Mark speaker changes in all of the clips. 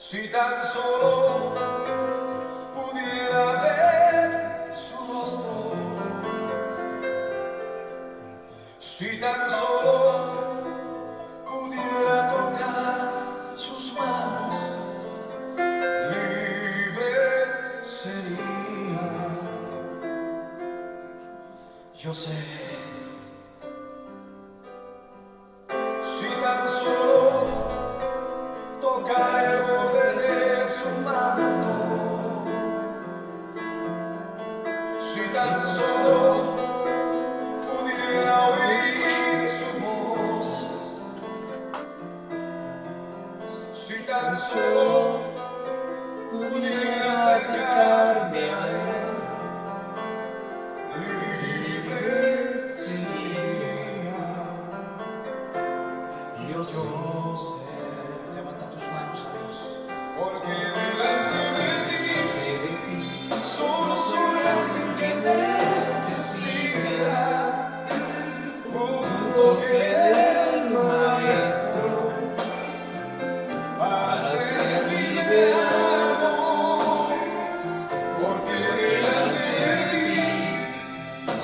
Speaker 1: Si tan solo pudiera ver su rostro, si tan solo pudiera tocar sus manos, libre sería. Yo sé, si tan solo tocar el borde de su manto, si tan solo pudiera oír su voz, si tan solo pudiera acercarme a él, libre sería. Yo sé, levanta tus manos a Dios, porque delante de ti solo soy alguien que necesita un toque del Maestro para ser liberado, porque delante de ti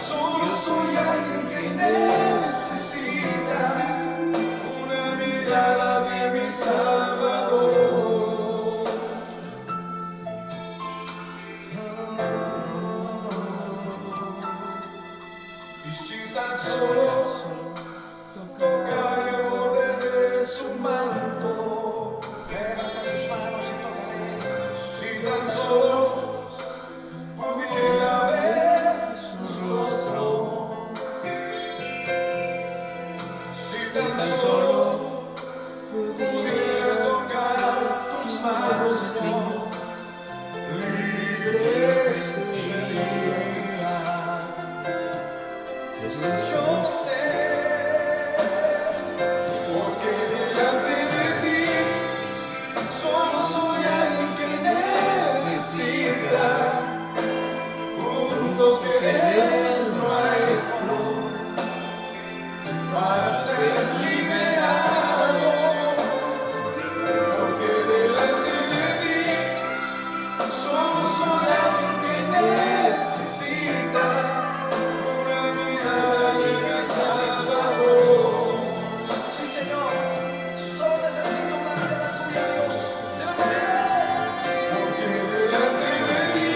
Speaker 1: solo soy alguien que necesita una mirada de mi Salvador. Y si tan solo tocar el borde de su manto, levanta tus manos y tócale. Si tan solo pudiera ver su rostro, si tan solo pudiera tocar tus manos, Señor, libre sería. Yo sé, porque delante de ti solo soy alguien que necesita un toque del Maestro para ser liberado, porque delante de ti solo soy alguien que necesita una mirada de mi Salvador. Sí, Señor, solo necesito una mirada tuya, Dios. Porque delante de ti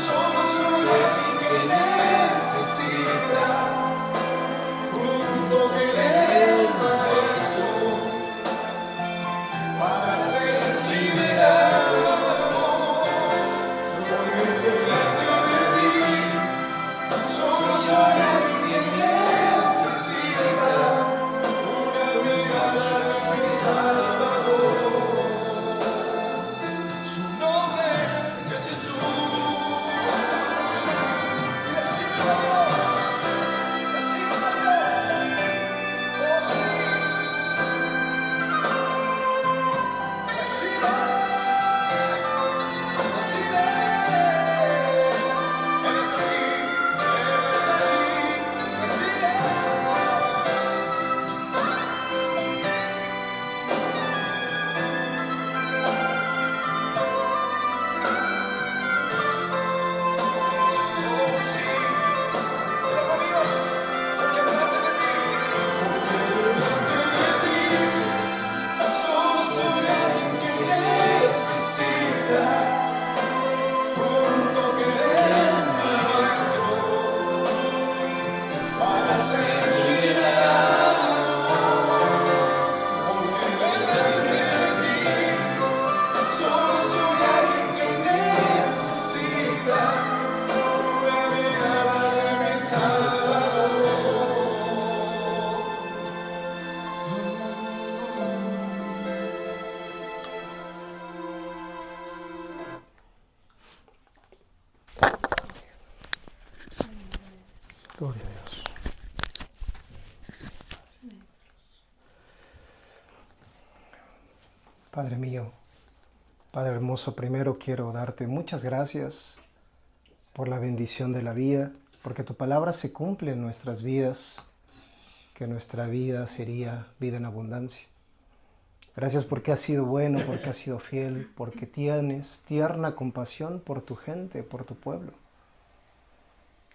Speaker 1: solo soy alguien que necesita un toque del Maestro para ser liberado. Porque delante de ti solo soy alguien que necesita una mirada de mi Salvador. Su nombre es Jesús. Y recibe a Dios, recibe a Dios. Oh sí, recibe, recibe. Él está aquí, recibe. Oh sí, dilo conmigo, porque delante de ti solo soy alguien que necesita un toque del Maestro para ser liberado. Porque delante de ti solo soy alguien que necesita una mirada de mi Salvador. Gloria a Dios. Padre mío, Padre hermoso, primero quiero darte muchas gracias por la bendición de la vida, porque tu palabra se cumple en nuestras vidas, que nuestra vida sería vida en abundancia.
Speaker 2: Gracias porque has sido bueno, porque has sido fiel, porque tienes tierna compasión por tu gente, por tu pueblo.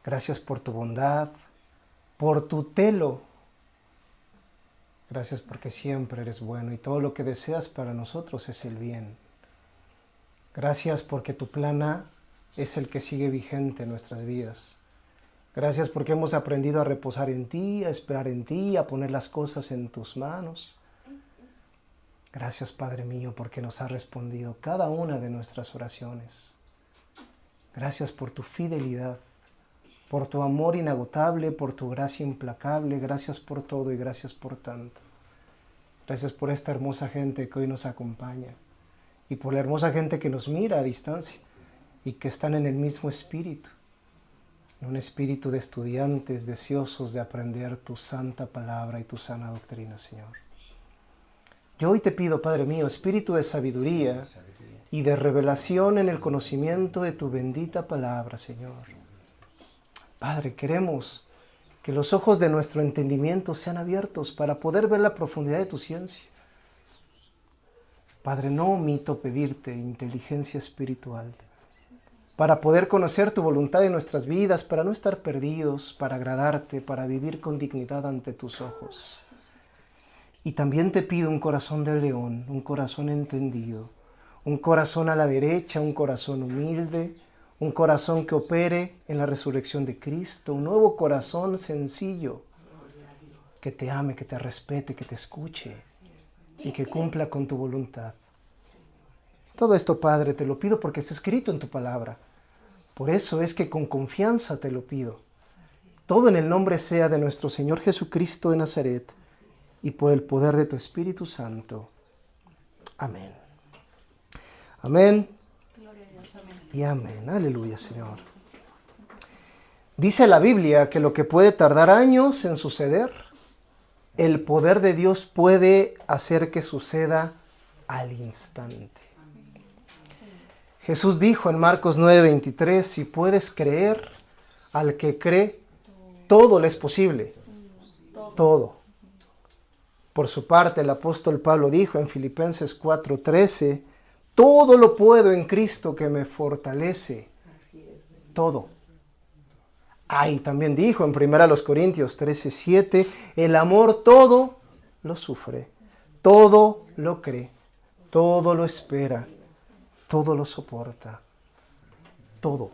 Speaker 2: Gracias por tu bondad, por tu celo. Gracias porque siempre eres bueno y todo lo que deseas para nosotros es el bien. Gracias porque tu plan A es el que sigue vigente en nuestras vidas. Gracias porque hemos aprendido a reposar en ti, a esperar en ti, a poner las cosas en tus manos. Gracias, Padre mío, porque nos has respondido cada una de nuestras oraciones. Gracias por tu fidelidad, por tu amor inagotable, por tu gracia implacable. Gracias por todo y gracias por tanto. Gracias por esta hermosa gente que hoy nos acompaña y por la hermosa gente que nos mira a distancia y que están en el mismo espíritu, en un espíritu de estudiantes deseosos de aprender tu santa palabra y tu sana doctrina, Señor. Yo hoy te pido, Padre mío, espíritu de sabiduría y de revelación en el conocimiento de tu bendita palabra, Señor. Padre, queremos que los ojos de nuestro entendimiento sean abiertos para poder ver la profundidad de tu ciencia. Padre, no omito pedirte inteligencia espiritual para poder conocer tu voluntad en nuestras vidas, para no estar perdidos, para agradarte, para vivir con dignidad ante tus ojos. Y también te pido un corazón de león, un corazón entendido, un corazón a la derecha, un corazón humilde, un corazón que opere en la resurrección de Cristo, un nuevo corazón sencillo, que te ame, que te respete, que te escuche y que cumpla con tu voluntad. Todo esto, Padre, te lo pido porque está escrito en tu palabra. Por eso es que con confianza te lo pido. Todo en el nombre sea de nuestro Señor Jesucristo de Nazaret y por el poder de tu Espíritu Santo. Amén. Amén. Y amén. Aleluya, Señor. Dice la Biblia que lo que puede tardar años en suceder, el poder de Dios puede hacer que suceda al instante. Jesús dijo en Marcos 9:23, si puedes creer, al que cree, todo le es posible. Todo. Por su parte, el apóstol Pablo dijo en Filipenses 4:13, todo lo puedo en Cristo que me fortalece. Todo. Y también dijo en 1 Corintios 13:7, el amor todo lo sufre, todo lo cree, todo lo espera, todo lo soporta. Todo.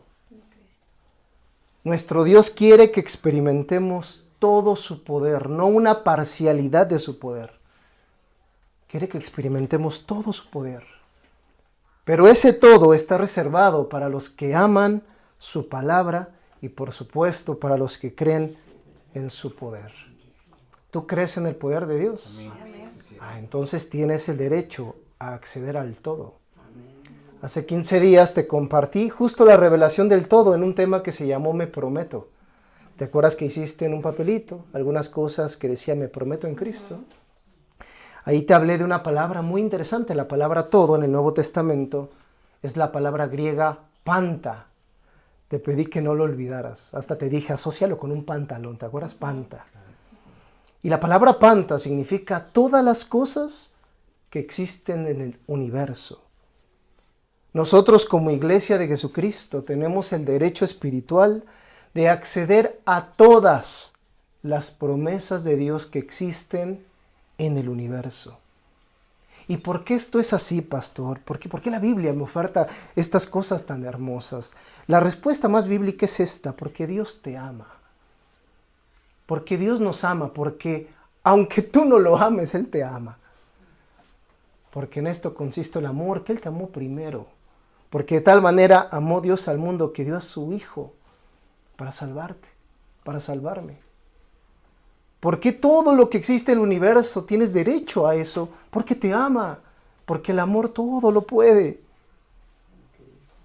Speaker 2: Nuestro Dios quiere que experimentemos todo su poder, no una parcialidad de su poder. Quiere que experimentemos todo su poder. Pero ese todo está reservado para los que aman su palabra y por supuesto para los que creen en su poder. ¿Tú crees en el poder de Dios?
Speaker 3: Amén.
Speaker 2: Entonces tienes el derecho a acceder al todo. Hace 15 días te compartí justo la revelación del todo en un tema que se llamó Me Prometo. ¿Te acuerdas que hiciste en un papelito algunas cosas que decía Me Prometo en Cristo? Ahí te hablé de una palabra muy interesante. La palabra todo en el Nuevo Testamento es la palabra griega panta. Te pedí que no lo olvidaras. Hasta te dije, asócialo con un pantalón. ¿Te acuerdas? Panta. Y la palabra panta significa todas las cosas que existen en el universo. Nosotros como Iglesia de Jesucristo tenemos el derecho espiritual de acceder a todas las promesas de Dios que existen en el universo. ¿Y por qué esto es así, pastor? ¿Por qué la Biblia me oferta estas cosas tan hermosas? La respuesta más bíblica es esta, porque Dios te ama. Porque Dios nos ama, porque aunque tú no lo ames, Él te ama. Porque en esto consiste el amor, que Él te amó primero. Porque de tal manera amó Dios al mundo que dio a su Hijo para salvarte, para salvarme. Porque todo lo que existe en el universo tienes derecho a eso, porque te ama, porque el amor todo lo puede.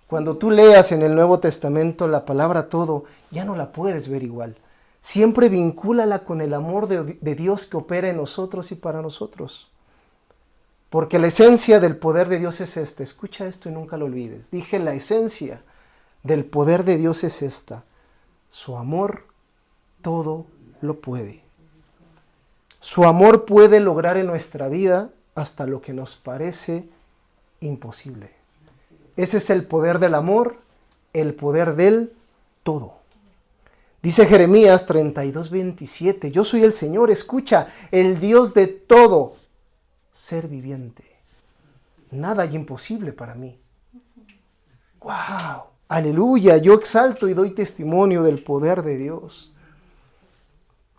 Speaker 2: Cuando tú leas en el Nuevo Testamento la palabra todo, ya no la puedes ver igual. Siempre vincúlala con el amor de Dios que opera en nosotros y para nosotros. Porque la esencia del poder de Dios es esta. Escucha esto y nunca lo olvides. Dije, la esencia del poder de Dios es esta. Su amor todo lo puede. Su amor puede lograr en nuestra vida hasta lo que nos parece imposible. Ese es el poder del amor, el poder del todo. Dice Jeremías 32:27, yo soy el Señor, escucha, el Dios de todo ser viviente. Nada hay imposible para mí. ¡Wow! Aleluya, yo exalto y doy testimonio del poder de Dios.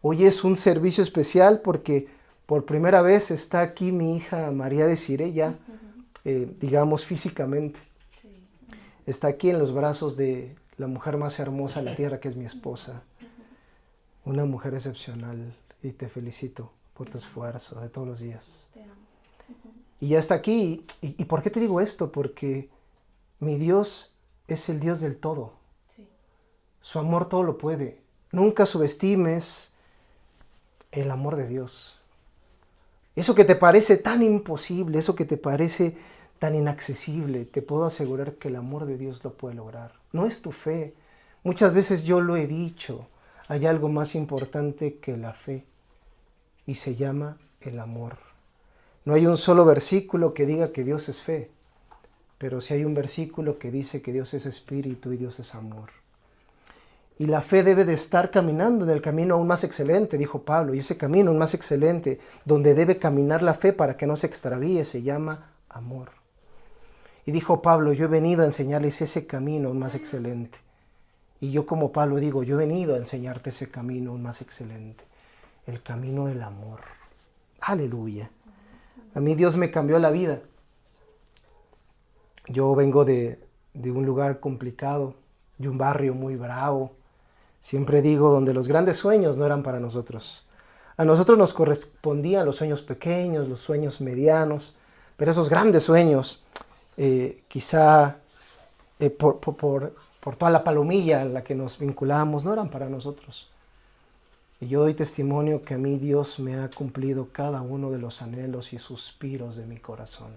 Speaker 2: Hoy es un servicio especial porque por primera vez está aquí mi hija María Desiree ya, digamos físicamente. Está aquí en los brazos de la mujer más hermosa de la tierra, que es mi esposa. Una mujer excepcional y te felicito por tu esfuerzo de todos los días.
Speaker 3: Te amo.
Speaker 2: Y ya está aquí. ¿Y por qué te digo esto? Porque mi Dios es el Dios del todo.
Speaker 3: Sí.
Speaker 2: Su amor todo lo puede. Nunca subestimes el amor de Dios. Eso que te parece tan imposible, eso que te parece tan inaccesible, te puedo asegurar que el amor de Dios lo puede lograr. No es tu fe. Muchas veces yo lo he dicho. Hay algo más importante que la fe y se llama el amor. No hay un solo versículo que diga que Dios es fe, pero sí hay un versículo que dice que Dios es espíritu y Dios es amor. Y la fe debe de estar caminando en el camino aún más excelente, dijo Pablo, y ese camino aún más excelente, donde debe caminar la fe para que no se extravíe, se llama amor. Y dijo Pablo, yo he venido a enseñarles ese camino aún más excelente. Y yo como Pablo digo, yo he venido a enseñarte ese camino aún más excelente, el camino del amor. Aleluya. A mí Dios me cambió la vida. Yo vengo de un lugar complicado, de un barrio muy bravo. Siempre digo, donde los grandes sueños no eran para nosotros. A nosotros nos correspondían los sueños pequeños, los sueños medianos, pero esos grandes sueños, quizá por toda la palomilla en la que nos vinculamos, no eran para nosotros. Y yo doy testimonio que a mí Dios me ha cumplido cada uno de los anhelos y suspiros de mi corazón.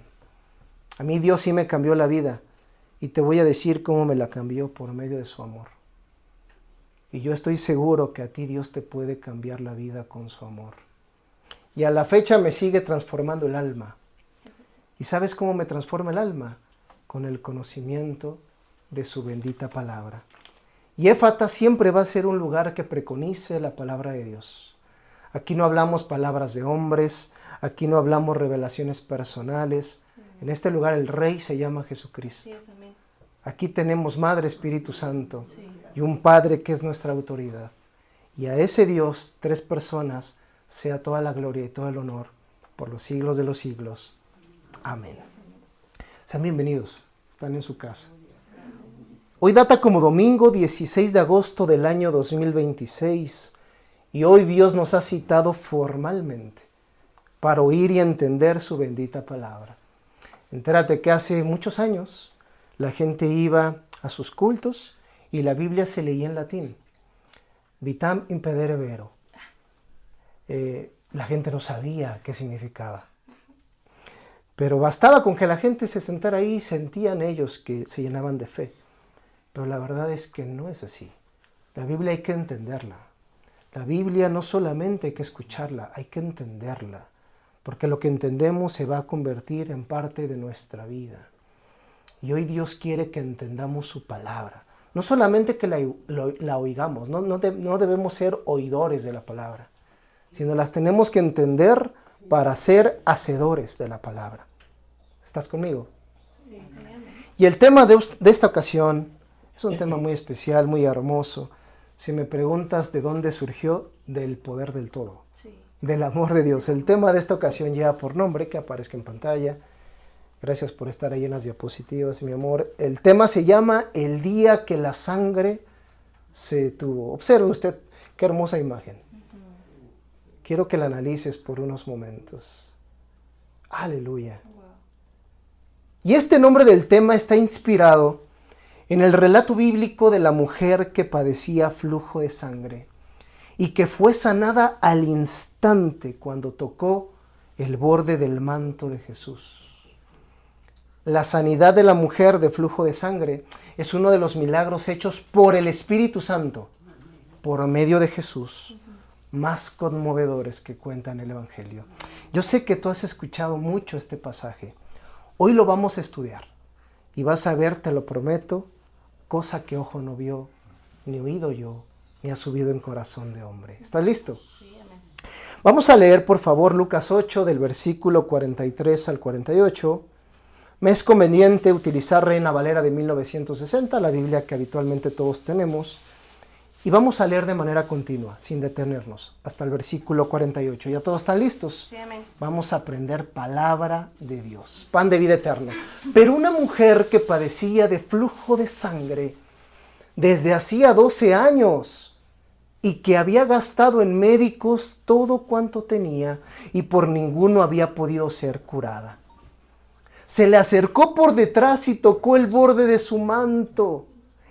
Speaker 2: A mí Dios sí me cambió la vida y te voy a decir cómo me la cambió por medio de su amor. Y yo estoy seguro que a ti Dios te puede cambiar la vida con su amor. Y a la fecha me sigue transformando el alma. ¿Y sabes cómo me transforma el alma? Con el conocimiento de su bendita palabra. Y Éfata siempre va a ser un lugar que preconice la palabra de Dios. Aquí no hablamos palabras de hombres, aquí no hablamos revelaciones personales. En este lugar el Rey se llama Jesucristo.
Speaker 3: Sí, amén.
Speaker 2: Aquí tenemos Madre Espíritu Santo
Speaker 3: Sí.
Speaker 2: y un Padre que es nuestra autoridad. Y a ese Dios, tres personas, sea toda la gloria y todo el honor por los siglos de los siglos. Amén. Sean bienvenidos, están en su casa. Hoy data como domingo 16 de agosto del año 2026 y hoy Dios nos ha citado formalmente para oír y entender su bendita palabra. Entérate que hace muchos años la gente iba a sus cultos y la Biblia se leía en latín. Vitam impedere vero. La gente no sabía qué significaba. Pero bastaba con que la gente se sentara ahí y sentían ellos que se llenaban de fe. Pero la verdad es que no es así. La Biblia hay que entenderla. La Biblia no solamente hay que escucharla, hay que entenderla. Porque lo que entendemos se va a convertir en parte de nuestra vida. Y hoy Dios quiere que entendamos su palabra. No solamente que la oigamos, no debemos ser oidores de la palabra, sino las tenemos que entender para ser hacedores de la palabra. ¿Estás conmigo?
Speaker 3: Sí, amén.
Speaker 2: Y el tema de esta ocasión es un tema muy especial, muy hermoso. Si me preguntas de dónde surgió, del poder del todo,
Speaker 3: Sí.
Speaker 2: del amor de Dios. El tema de esta ocasión lleva por nombre, que aparezca en pantalla. Gracias por estar ahí en las diapositivas, mi amor. El tema se llama El día que la sangre se detuvo. Observe usted qué hermosa imagen. Quiero que la analices por unos momentos. Aleluya.
Speaker 3: Wow.
Speaker 2: Y este nombre del tema está inspirado en el relato bíblico de la mujer que padecía flujo de sangre y que fue sanada al instante cuando tocó el borde del manto de Jesús. La sanidad de la mujer de flujo de sangre es uno de los milagros hechos por el Espíritu Santo, por medio de Jesús, más conmovedores que cuentan el Evangelio. Yo sé que tú has escuchado mucho este pasaje. Hoy lo vamos a estudiar y vas a ver, te lo prometo, cosa que ojo no vio, ni oído yo, ni ha subido en corazón de hombre. ¿Estás listo?
Speaker 3: Sí, amén.
Speaker 2: Vamos a leer, por favor, Lucas 8, del versículo 43 al 48. Me es conveniente utilizar Reina Valera de 1960, la Biblia que habitualmente todos tenemos, y vamos a leer de manera continua, sin detenernos, hasta el versículo 48. ¿Ya todos están listos?
Speaker 3: Sí, amén.
Speaker 2: Vamos a aprender palabra de Dios, pan de vida eterna. Pero una mujer que padecía de flujo de sangre desde hacía 12 años y que había gastado en médicos todo cuanto tenía y por ninguno había podido ser curada, se le acercó por detrás y tocó el borde de su manto,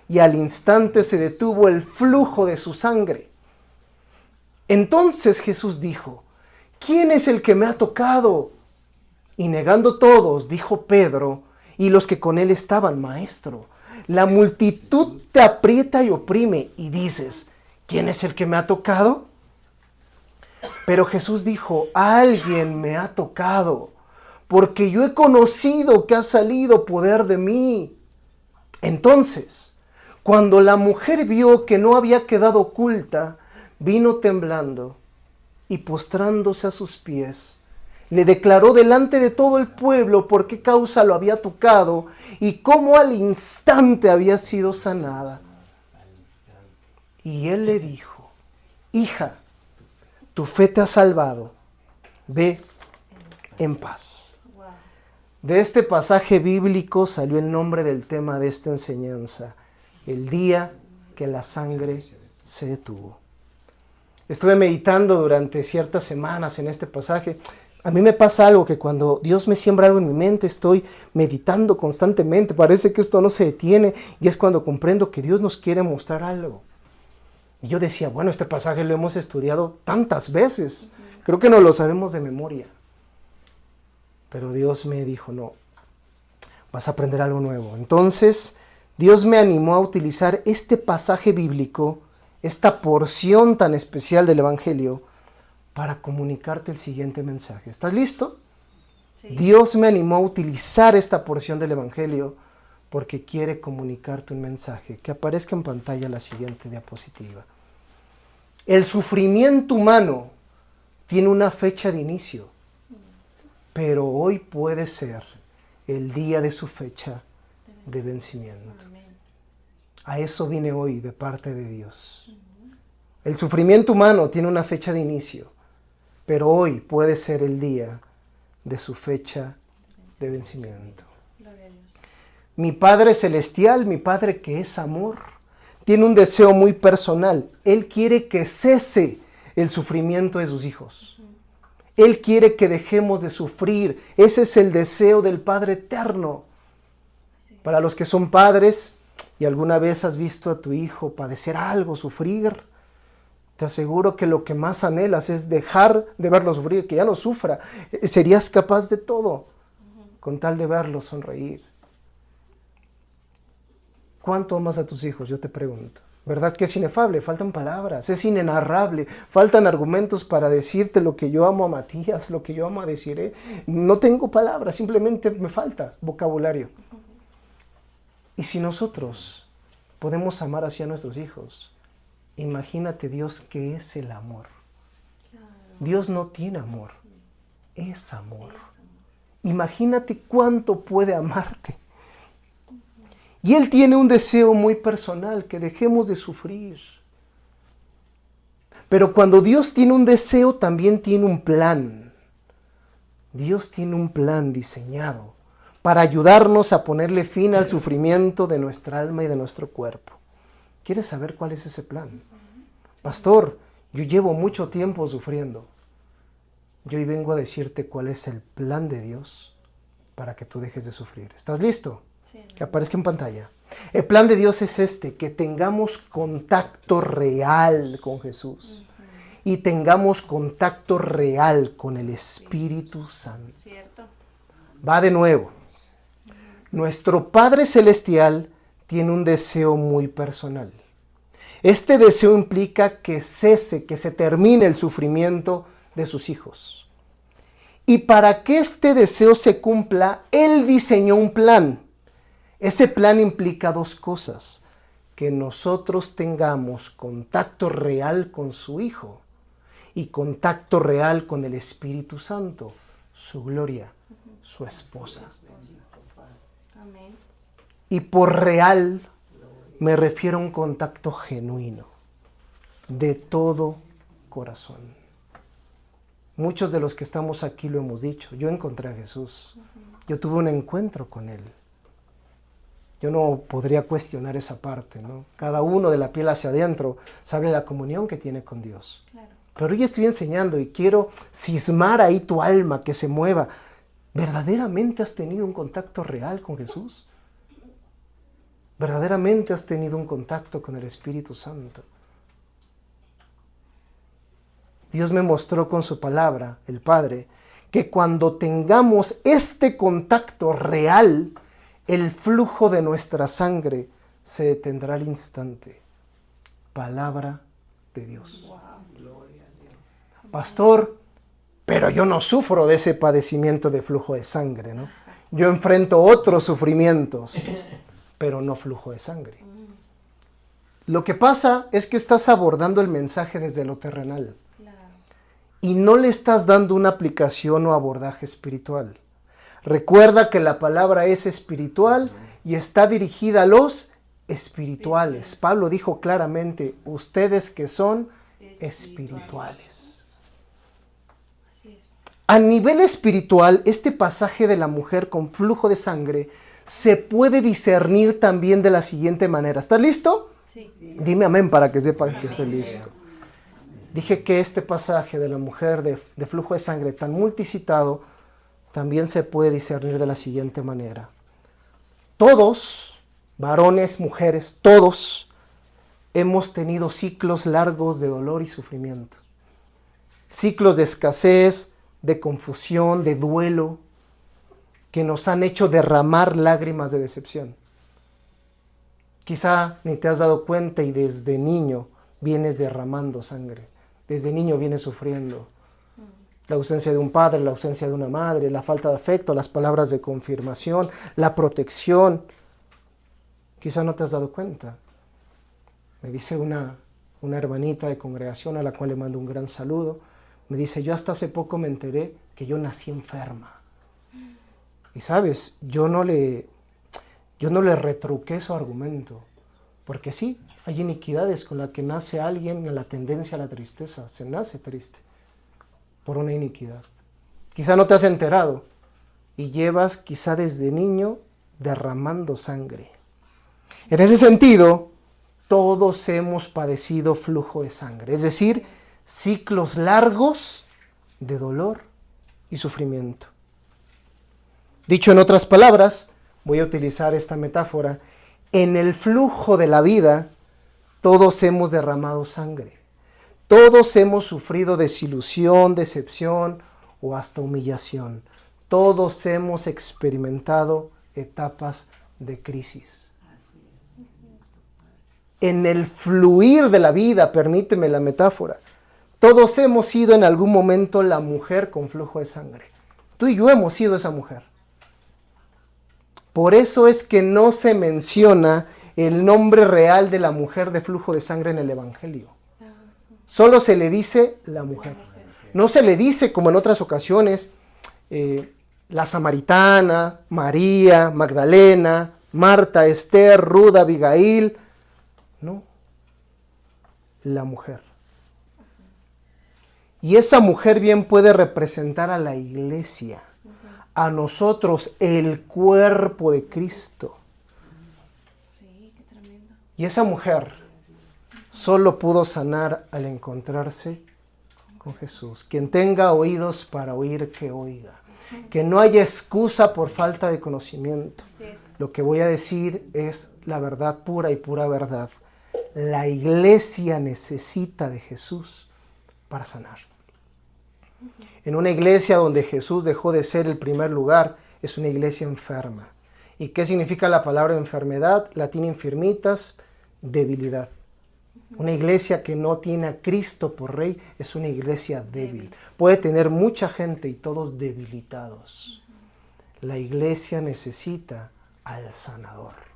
Speaker 2: y al instante se detuvo el flujo de su sangre. Entonces Jesús dijo: ¿quién es el que me ha tocado? Y negando todos, dijo Pedro y los que con él estaban: Maestro, la multitud te aprieta y oprime, y dices: ¿quién es el que me ha tocado? Pero Jesús dijo: alguien me ha tocado, porque yo he conocido que ha salido poder de mí. Entonces, cuando la mujer vio que no había quedado oculta, vino temblando y postrándose a sus pies, le declaró delante de todo el pueblo por qué causa lo había tocado y cómo al instante había sido sanada. Y él le dijo: hija, tu fe te ha salvado, ve en paz.
Speaker 3: Wow.
Speaker 2: De este pasaje bíblico salió el nombre del tema de esta enseñanza: el día que la sangre se detuvo. Estuve meditando durante ciertas semanas en este pasaje. A mí me pasa algo, que cuando Dios me siembra algo en mi mente, estoy meditando constantemente. Parece que esto no se detiene, y es cuando comprendo que Dios nos quiere mostrar algo. Y yo decía, bueno, este pasaje lo hemos estudiado tantas veces, creo que no lo sabemos de memoria. Pero Dios me dijo: no, vas a aprender algo nuevo. Entonces, Dios me animó a utilizar este pasaje bíblico, esta porción tan especial del Evangelio, para comunicarte el siguiente mensaje. ¿Estás listo?
Speaker 3: Sí.
Speaker 2: Dios me animó a utilizar esta porción del Evangelio porque quiere comunicarte un mensaje. Que aparezca en pantalla la siguiente diapositiva. El sufrimiento humano tiene una fecha de inicio, pero hoy puede ser el día de su fecha de vencimiento.
Speaker 3: Amén.
Speaker 2: A eso vine hoy de parte de Dios. El sufrimiento humano tiene una fecha de inicio, pero hoy puede ser el día de su fecha de vencimiento.
Speaker 3: Gloria a Dios.
Speaker 2: Mi Padre Celestial, mi Padre que es amor, tiene un deseo muy personal. Él quiere que cese el sufrimiento de sus hijos. Él quiere que dejemos de sufrir. Ese es el deseo del Padre eterno.
Speaker 3: Sí.
Speaker 2: Para los que son padres y alguna vez has visto a tu hijo padecer algo, sufrir, te aseguro que lo que más anhelas es dejar de verlo sufrir, que ya no sufra. Serías capaz de todo con tal de verlo sonreír. ¿Cuánto amas a tus hijos? Yo te pregunto. ¿Verdad que es inefable? Faltan palabras, es inenarrable, faltan argumentos para decirte lo que yo amo a Matías, lo que yo amo a Desiree. No tengo palabras, simplemente me falta vocabulario. Y si nosotros podemos amar así a nuestros hijos, imagínate Dios, que es el amor.
Speaker 3: Claro.
Speaker 2: Dios no tiene amor, es amor.
Speaker 3: Es amor.
Speaker 2: Imagínate cuánto puede amarte. Y Él tiene un deseo muy personal, que dejemos de sufrir. Pero cuando Dios tiene un deseo, también tiene un plan. Dios tiene un plan diseñado para ayudarnos a ponerle fin al sufrimiento de nuestra alma y de nuestro cuerpo. ¿Quieres saber cuál es ese plan? Pastor, yo llevo mucho tiempo sufriendo. Yo hoy vengo a decirte cuál es el plan de Dios para que tú dejes de sufrir. ¿Estás listo?
Speaker 3: Sí.
Speaker 2: Que aparezca en pantalla. El plan de Dios es este: que tengamos contacto real con Jesús y tengamos contacto real con el Espíritu Santo.
Speaker 3: ¿Cierto?
Speaker 2: Va de nuevo. Nuestro Padre Celestial tiene un deseo muy personal. Este deseo implica que cese, que se termine el sufrimiento de sus hijos. Y para que este deseo se cumpla, Él diseñó un plan. Ese plan implica dos cosas: que nosotros tengamos contacto real con su Hijo y contacto real con el Espíritu Santo, su gloria, su esposa.
Speaker 3: Amén.
Speaker 2: Y por real me refiero a un contacto genuino, de todo corazón. Muchos de los que estamos aquí lo hemos dicho. Yo encontré a Jesús. Yo tuve un encuentro con Él. Yo no podría cuestionar esa parte, ¿no? Cada uno de la piel hacia adentro sabe la comunión que tiene con Dios.
Speaker 3: Claro.
Speaker 2: Pero hoy estoy enseñando y quiero cismar ahí tu alma, que se mueva. ¿Verdaderamente has tenido un contacto real con Jesús? ¿Verdaderamente has tenido un contacto con el Espíritu Santo? Dios me mostró con su palabra, el Padre, que cuando tengamos este contacto real, el flujo de nuestra sangre se detendrá al instante. Palabra de Dios. Pastor, pero yo no sufro de ese padecimiento de flujo de sangre, ¿no? Yo enfrento otros sufrimientos, pero no flujo de sangre. Lo que pasa es que estás abordando el mensaje desde lo terrenal
Speaker 3: Claro.
Speaker 2: y no le estás dando una aplicación o abordaje espiritual. Recuerda que la palabra es espiritual y está dirigida a los espirituales. Pablo dijo claramente, ustedes que son espirituales.
Speaker 3: Así es.
Speaker 2: A nivel espiritual, este pasaje de la mujer con flujo de sangre se puede discernir también de la siguiente manera. ¿Estás listo?
Speaker 3: Sí.
Speaker 2: Dime amén para que sepa que estoy listo. Dije que este pasaje de la mujer de flujo de sangre tan multicitado también se puede discernir de la siguiente manera. Todos, varones, mujeres, todos hemos tenido ciclos largos de dolor y sufrimiento. Ciclos de escasez, de confusión, de duelo, que nos han hecho derramar lágrimas de decepción. Quizá ni te has dado cuenta y desde niño vienes derramando sangre. Desde niño vienes sufriendo. La ausencia de un padre, la ausencia de una madre, la falta de afecto, las palabras de confirmación, la protección. Quizá no te has dado cuenta. Me dice una hermanita de congregación a la cual le mando un gran saludo. Me dice, yo hasta hace poco me enteré que yo nací enferma. Y sabes, yo no le retruqué su argumento. Porque sí, hay iniquidades con las que nace alguien en la tendencia a la tristeza. Se nace triste por una iniquidad. Quizá no te has enterado y llevas quizá desde niño derramando sangre. En ese sentido, todos hemos padecido flujo de sangre, es decir, ciclos largos de dolor y sufrimiento. Dicho en otras palabras, voy a utilizar esta metáfora, en el flujo de la vida todos hemos derramado sangre. Todos hemos sufrido desilusión, decepción o hasta humillación. Todos hemos experimentado etapas de crisis. En el fluir de la vida, permíteme la metáfora, todos hemos sido en algún momento la mujer con flujo de sangre. Tú y yo hemos sido esa mujer. Por eso es que no se menciona el nombre real de la mujer de flujo de sangre en el Evangelio. Solo se le dice la mujer. No se le dice, como en otras ocasiones, la samaritana, María, Magdalena, Marta, Esther, Ruda, Abigail. No, la mujer. Y esa mujer bien puede representar a la iglesia, a nosotros, el cuerpo de Cristo.
Speaker 3: Sí, qué tremendo.
Speaker 2: Y esa mujer solo pudo sanar al encontrarse con Jesús. Quien tenga oídos para oír, que oiga. Que no haya excusa por falta de conocimiento.
Speaker 3: Así es.
Speaker 2: Lo que voy a decir es la verdad pura y pura verdad. La iglesia necesita de Jesús para sanar. En una iglesia donde Jesús dejó de ser el primer lugar, es una iglesia enferma. ¿Y qué significa la palabra enfermedad? Latín infirmitas, debilidad. Una iglesia que no tiene a Cristo por Rey es una iglesia débil. Puede tener mucha gente y todos debilitados. La iglesia necesita al sanador.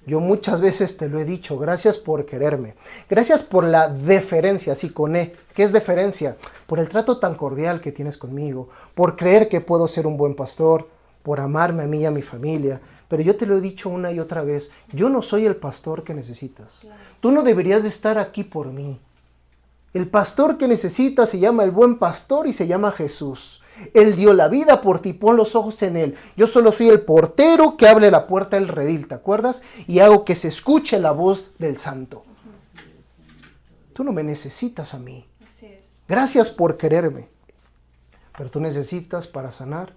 Speaker 2: Yo muchas veces te lo he dicho, gracias por quererme. Gracias por la deferencia, así con E. ¿Qué es deferencia? Por el trato tan cordial que tienes conmigo, por creer que puedo ser un buen pastor, por amarme a mí y a mi familia. Pero yo te lo he dicho una y otra vez, yo no soy el pastor que necesitas.
Speaker 3: Claro.
Speaker 2: Tú no deberías de estar aquí por mí. El pastor que necesitas se llama el buen pastor y se llama Jesús. Él dio la vida por ti, pon los ojos en Él. Yo solo soy el portero que abre la puerta del redil, ¿te acuerdas? Y hago que se escuche la voz del santo. Tú no me necesitas a mí.
Speaker 3: Así es.
Speaker 2: Gracias por quererme. Pero tú necesitas para sanar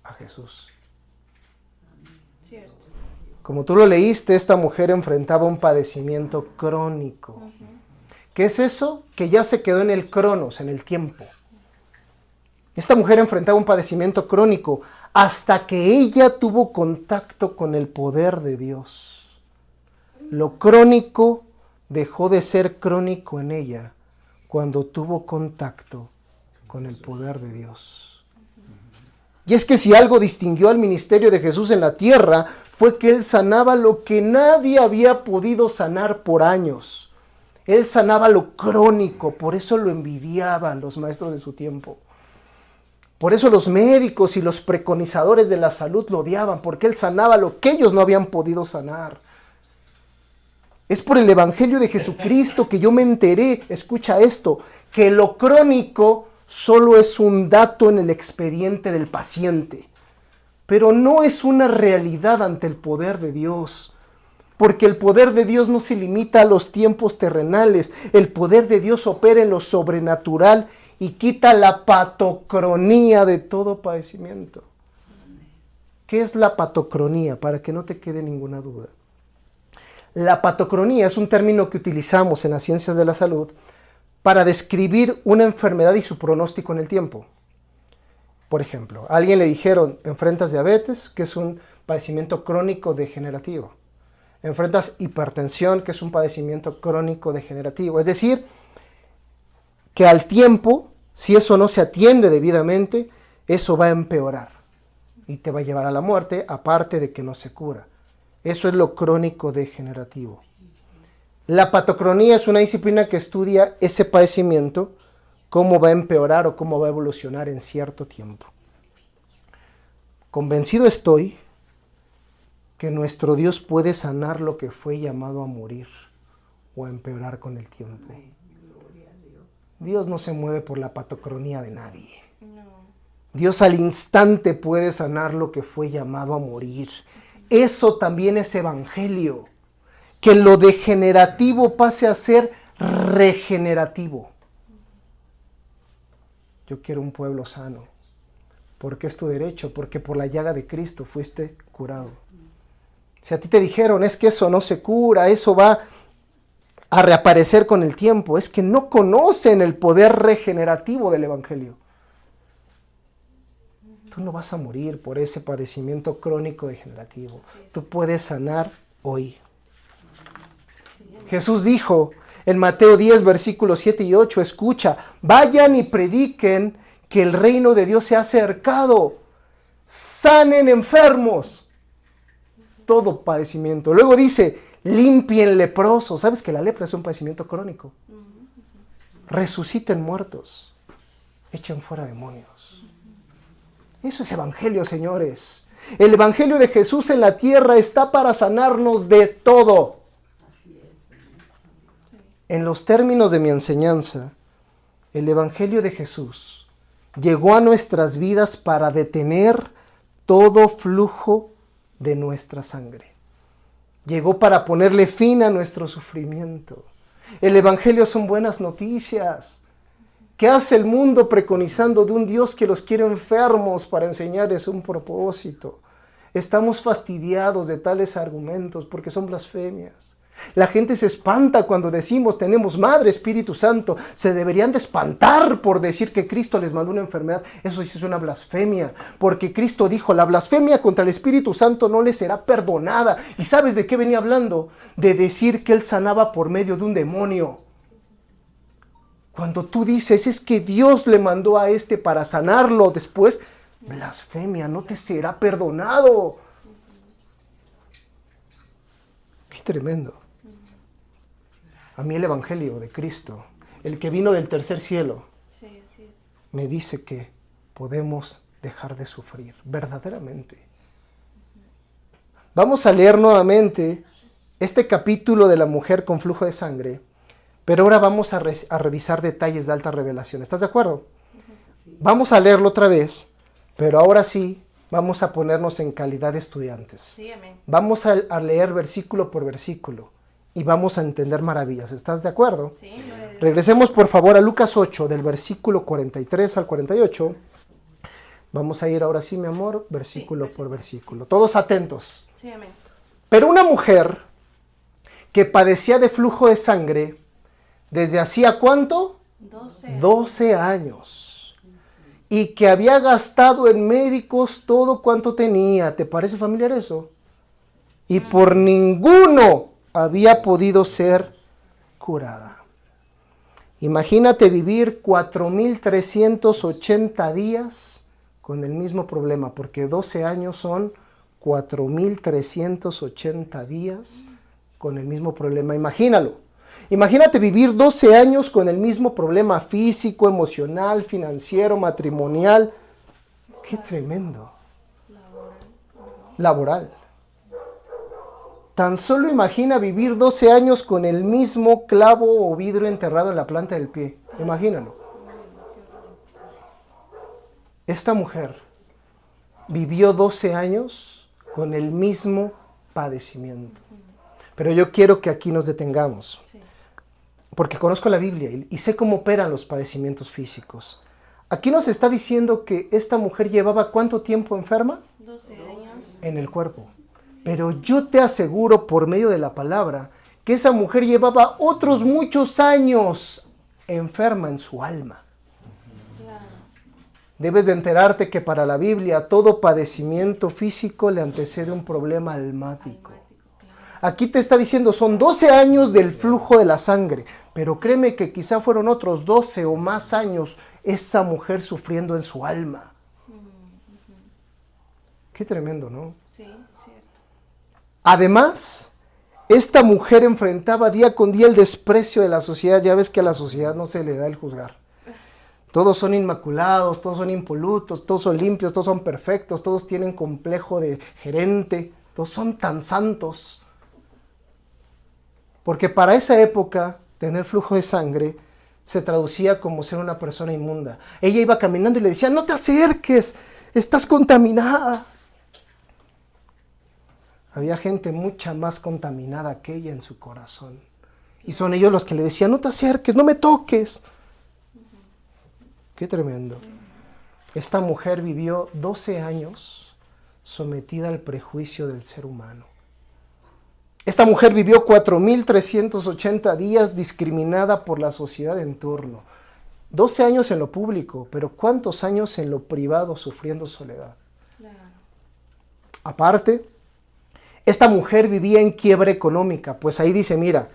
Speaker 2: a Jesús.
Speaker 3: Cierto.
Speaker 2: Como tú lo leíste, esta mujer enfrentaba un padecimiento crónico. ¿Qué es eso? Que ya se quedó en el cronos, en el tiempo. Esta mujer enfrentaba un padecimiento crónico hasta que ella tuvo contacto con el poder de Dios. Lo crónico dejó de ser crónico en ella cuando tuvo contacto con el poder de Dios. Y es que si algo distinguió al ministerio de Jesús en la tierra, fue que Él sanaba lo que nadie había podido sanar por años. Él sanaba lo crónico, por eso lo envidiaban los maestros de su tiempo. Por eso los médicos y los preconizadores de la salud lo odiaban, porque Él sanaba lo que ellos no habían podido sanar. Es por el Evangelio de Jesucristo que yo me enteré, escucha esto, que lo crónico solo es un dato en el expediente del paciente, pero no es una realidad ante el poder de Dios. Porque el poder de Dios no se limita a los tiempos terrenales, el poder de Dios opera en lo sobrenatural y quita la patocronía de todo padecimiento. ¿Qué es la patocronía? Para que no te quede ninguna duda. La patocronía es un término que utilizamos en las ciencias de la salud para describir una enfermedad y su pronóstico en el tiempo. Por ejemplo, a alguien le dijeron, enfrentas diabetes, que es un padecimiento crónico degenerativo. Enfrentas hipertensión, que es un padecimiento crónico degenerativo. Es decir, que al tiempo, si eso no se atiende debidamente, eso va a empeorar y te va a llevar a la muerte, aparte de que no se cura. Eso es lo crónico degenerativo. La patocronía es una disciplina que estudia ese padecimiento, cómo va a empeorar o cómo va a evolucionar en cierto tiempo. Convencido estoy que nuestro Dios puede sanar lo que fue llamado a morir o a empeorar con el tiempo. Dios no se mueve por la patocronía de nadie.
Speaker 3: No.
Speaker 2: Dios al instante puede sanar lo que fue llamado a morir. Eso también es evangelio. Que lo degenerativo pase a ser regenerativo. Yo quiero un pueblo sano. Porque es tu derecho, porque por la llaga de Cristo fuiste curado. Si a ti te dijeron, es que eso no se cura, eso va a reaparecer con el tiempo, es que no conocen el poder regenerativo del evangelio. Tú no vas a morir por ese padecimiento crónico degenerativo. Tú puedes sanar hoy. Jesús dijo en Mateo 10, versículos 7 y 8, escucha, vayan y prediquen que el reino de Dios se ha acercado. Sanen enfermos. Todo padecimiento. Luego dice, limpien leprosos. ¿Sabes que la lepra es un padecimiento crónico? Resuciten muertos. Echen fuera demonios. Eso es evangelio, señores. El evangelio de Jesús en la tierra está para sanarnos de todo. En los términos de mi enseñanza, el evangelio de Jesús llegó a nuestras vidas para detener todo flujo de nuestra sangre. Llegó para ponerle fin a nuestro sufrimiento. El evangelio son buenas noticias. ¿Qué hace el mundo preconizando de un Dios que los quiere enfermos para enseñarles un propósito? Estamos fastidiados de tales argumentos porque son blasfemias. La gente se espanta cuando decimos tenemos Madre, Espíritu Santo. Se deberían de espantar por decir que Cristo les mandó una enfermedad. Eso sí es una blasfemia, porque Cristo dijo, la blasfemia contra el Espíritu Santo no les será perdonada. ¿Y sabes de qué venía hablando? De decir que Él sanaba por medio de un demonio. Cuando tú dices, es que Dios le mandó a este para sanarlo después, blasfemia, no te será perdonado. Qué tremendo. A mí el Evangelio de Cristo, el que vino del tercer cielo,
Speaker 3: Sí, así es.
Speaker 2: me dice que podemos dejar de sufrir, verdaderamente. Vamos a leer nuevamente este capítulo de la mujer con flujo de sangre, pero ahora vamos a revisar detalles de alta revelación. ¿Estás de acuerdo? Vamos a leerlo otra vez, pero ahora sí vamos a ponernos en calidad de estudiantes.
Speaker 3: Sí, amén.
Speaker 2: Vamos a leer versículo por versículo y vamos a entender maravillas. ¿Estás de acuerdo?
Speaker 3: Sí, gloria a Dios.
Speaker 2: Regresemos por favor a Lucas 8, del versículo 43 al 48. Vamos a ir ahora sí, mi amor, versículo por versículo. Todos atentos.
Speaker 3: Sí, amén.
Speaker 2: Pero una mujer que padecía de flujo de sangre desde hacía ¿cuánto? 12 años. Y que había gastado en médicos todo cuanto tenía. ¿Te parece familiar eso? Y por ninguno había podido ser curada. Imagínate vivir 4,380 días con el mismo problema, porque 12 años son 4,380 días con el mismo problema. Imagínalo. Imagínate vivir 12 años con el mismo problema físico, emocional, financiero, matrimonial. ¡Qué tremendo! Laboral. Tan solo imagina vivir 12 años con el mismo clavo o vidrio enterrado en la planta del pie. Imagínalo. Esta mujer vivió 12 años con el mismo padecimiento. Pero yo quiero que aquí nos detengamos.
Speaker 3: Sí.
Speaker 2: Porque conozco la Biblia y sé cómo operan los padecimientos físicos. Aquí nos está diciendo que esta mujer llevaba ¿cuánto tiempo enferma?
Speaker 3: 12 años.
Speaker 2: En el cuerpo. Pero yo te aseguro por medio de la palabra que esa mujer llevaba otros muchos años enferma en su alma.
Speaker 3: Claro.
Speaker 2: Debes de enterarte que para la Biblia todo padecimiento físico le antecede un problema almático.
Speaker 3: Claro.
Speaker 2: Aquí te está diciendo, son 12 años del flujo de la sangre, pero créeme que quizá fueron otros 12 o más años esa mujer sufriendo en su alma. Qué tremendo, ¿no?
Speaker 3: Sí, cierto.
Speaker 2: Además, esta mujer enfrentaba día con día el desprecio de la sociedad. Ya ves que a la sociedad no se le da el juzgar. Todos son inmaculados, todos son impolutos, todos son limpios, todos son perfectos, todos tienen complejo de gerente, todos son tan santos. Porque para esa época, tener flujo de sangre se traducía como ser una persona inmunda. Ella iba caminando y le decía, no te acerques, estás contaminada. Había gente mucha más contaminada que ella en su corazón. Y son ellos los que le decían, no te acerques, no me toques. Qué tremendo. Esta mujer vivió 12 años sometida al prejuicio del ser humano. Esta mujer vivió 4,380 días discriminada por la sociedad en turno. 12 años en lo público, pero ¿cuántos años en lo privado sufriendo soledad?
Speaker 3: Claro.
Speaker 2: Aparte, esta mujer vivía en quiebra económica, pues ahí dice, mira,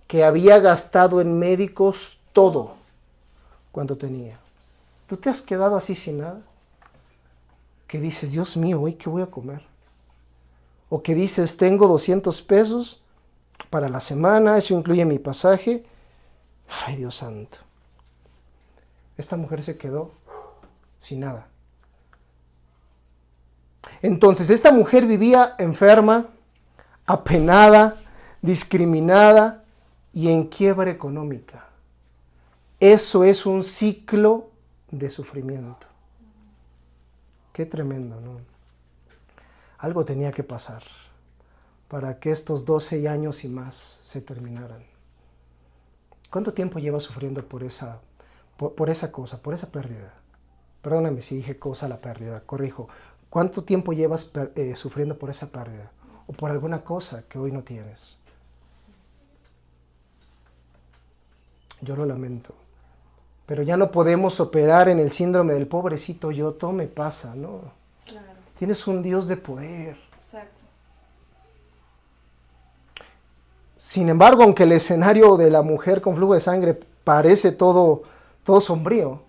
Speaker 2: que había gastado en médicos todo cuanto tenía. ¿Tú te has quedado así sin nada? Que dices, Dios mío, ¿hoy qué voy a comer? O que dices, tengo 200 pesos para la semana, eso incluye mi pasaje. Ay, Dios santo. Esta mujer se quedó sin nada. Entonces, esta mujer vivía enferma, apenada, discriminada y en quiebra económica. Eso es un ciclo de sufrimiento. Qué tremendo, ¿no? Algo tenía que pasar para que estos 12 años y más se terminaran. ¿Cuánto tiempo llevas sufriendo por esa cosa, por esa pérdida? Perdóname si dije cosa, la pérdida, corrijo. ¿Cuánto tiempo llevas sufriendo por esa pérdida? O por alguna cosa que hoy no tienes. Yo lo lamento. Pero ya no podemos operar en el síndrome del pobrecito yo, todo me pasa, ¿no?
Speaker 3: Claro.
Speaker 2: Tienes un Dios de poder.
Speaker 3: Exacto.
Speaker 2: Sin embargo, aunque el escenario de la mujer con flujo de sangre parece todo sombrío,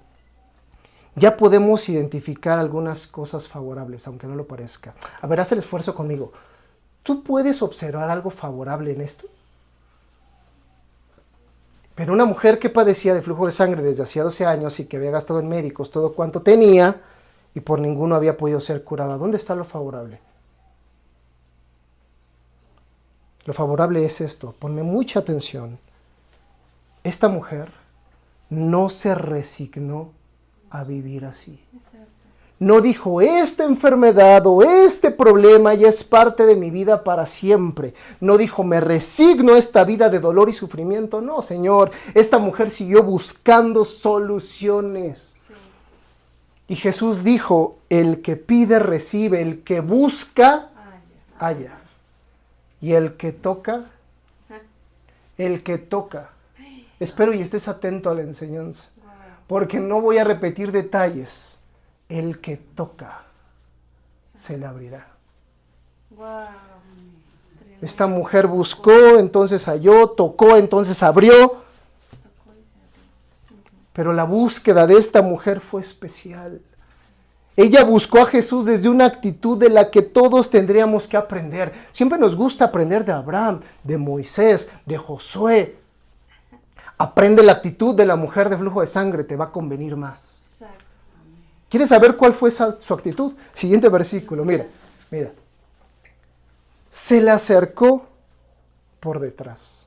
Speaker 2: ya podemos identificar algunas cosas favorables, aunque no lo parezca. A ver, haz el esfuerzo conmigo. ¿Tú puedes observar algo favorable en esto? Pero una mujer que padecía de flujo de sangre desde hacía 12 años y que había gastado en médicos todo cuanto tenía y por ninguno había podido ser curada, ¿dónde está lo favorable? Lo favorable es esto, ponme mucha atención. Esta mujer no se resignó a vivir así.
Speaker 3: Exacto.
Speaker 2: No dijo, esta enfermedad o este problema ya es parte de mi vida para siempre. No dijo, me resigno a esta vida de dolor y sufrimiento. No, Señor, esta mujer siguió buscando soluciones.
Speaker 3: Sí.
Speaker 2: Y Jesús dijo, el que pide recibe, el que busca halla. Y el que toca, espero y estés atento a la enseñanza,
Speaker 3: Wow.
Speaker 2: porque no voy a repetir detalles. El que toca, se le abrirá.
Speaker 3: Wow. Tremendo.
Speaker 2: Esta mujer buscó, entonces halló, tocó, entonces abrió.
Speaker 3: Tocó y se abrió.
Speaker 2: Pero la búsqueda de esta mujer fue especial. Ella buscó a Jesús desde una actitud de la que todos tendríamos que aprender. Siempre nos gusta aprender de Abraham, de Moisés, de Josué. Aprende la actitud de la mujer de flujo de sangre, te va a convenir más.
Speaker 3: Exacto.
Speaker 2: ¿Quieres saber cuál fue su actitud? Siguiente versículo, mira. Se le acercó por detrás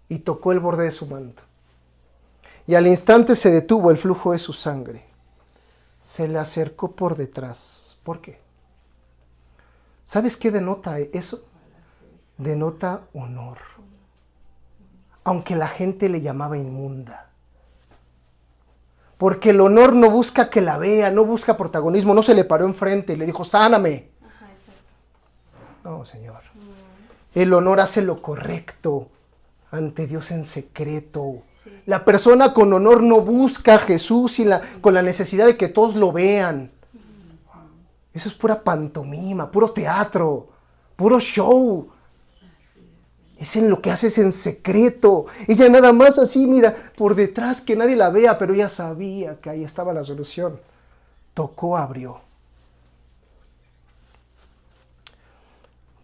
Speaker 2: y tocó el borde de su manto. Y al instante se detuvo el flujo de su sangre. Se le acercó por detrás. ¿Por qué? ¿Sabes qué denota eso? Denota honor. Aunque la gente le llamaba inmunda. Porque el honor no busca que la vea, no busca protagonismo, no se le paró enfrente y le dijo, sáname.
Speaker 3: Ajá, exacto.
Speaker 2: No, Señor. El honor hace lo correcto ante Dios en secreto.
Speaker 3: Sí.
Speaker 2: La persona con honor no busca a Jesús con la necesidad de que todos lo vean. Eso es pura pantomima, puro teatro, puro show. Es en lo que haces en secreto. Ella nada más así, mira, por detrás que nadie la vea, pero ella sabía que ahí estaba la solución. Tocó, abrió.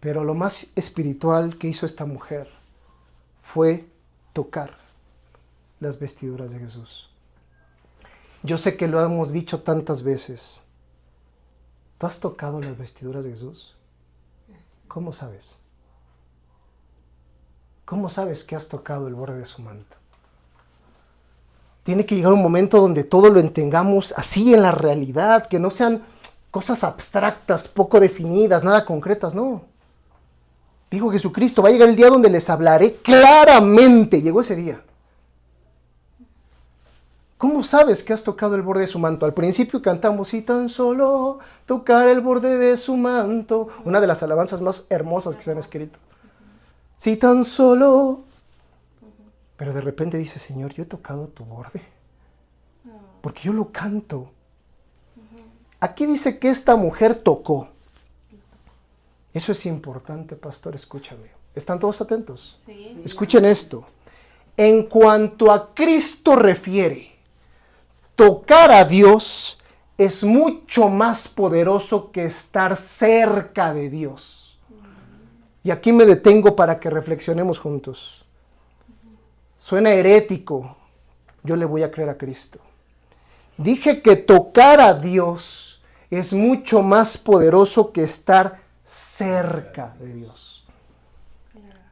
Speaker 2: Pero lo más espiritual que hizo esta mujer fue tocar las vestiduras de Jesús. Yo sé que lo hemos dicho tantas veces. ¿Tú has tocado las vestiduras de Jesús? ¿Cómo sabes? ¿Cómo sabes que has tocado el borde de su manto? Tiene que llegar un momento donde todo lo entendamos así en la realidad, que no sean cosas abstractas, poco definidas, nada concretas, no. Dijo Jesucristo, va a llegar el día donde les hablaré claramente. Llegó ese día. ¿Cómo sabes que has tocado el borde de su manto? Al principio cantamos, si tan solo tocar el borde de su manto. Una de las alabanzas más hermosas que se han escrito. Si tan solo. Pero de repente dice, Señor, yo he tocado tu borde. Porque yo lo canto. Aquí dice que esta mujer tocó. Eso es importante, pastor, escúchame. ¿Están todos atentos?
Speaker 3: Sí.
Speaker 2: Escuchen esto. En cuanto a Cristo refiere, tocar a Dios es mucho más poderoso que estar cerca de Dios. Y aquí me detengo para que reflexionemos juntos. Suena herético. Yo le voy a creer a Cristo. Dije que tocar a Dios es mucho más poderoso que estar cerca de Dios.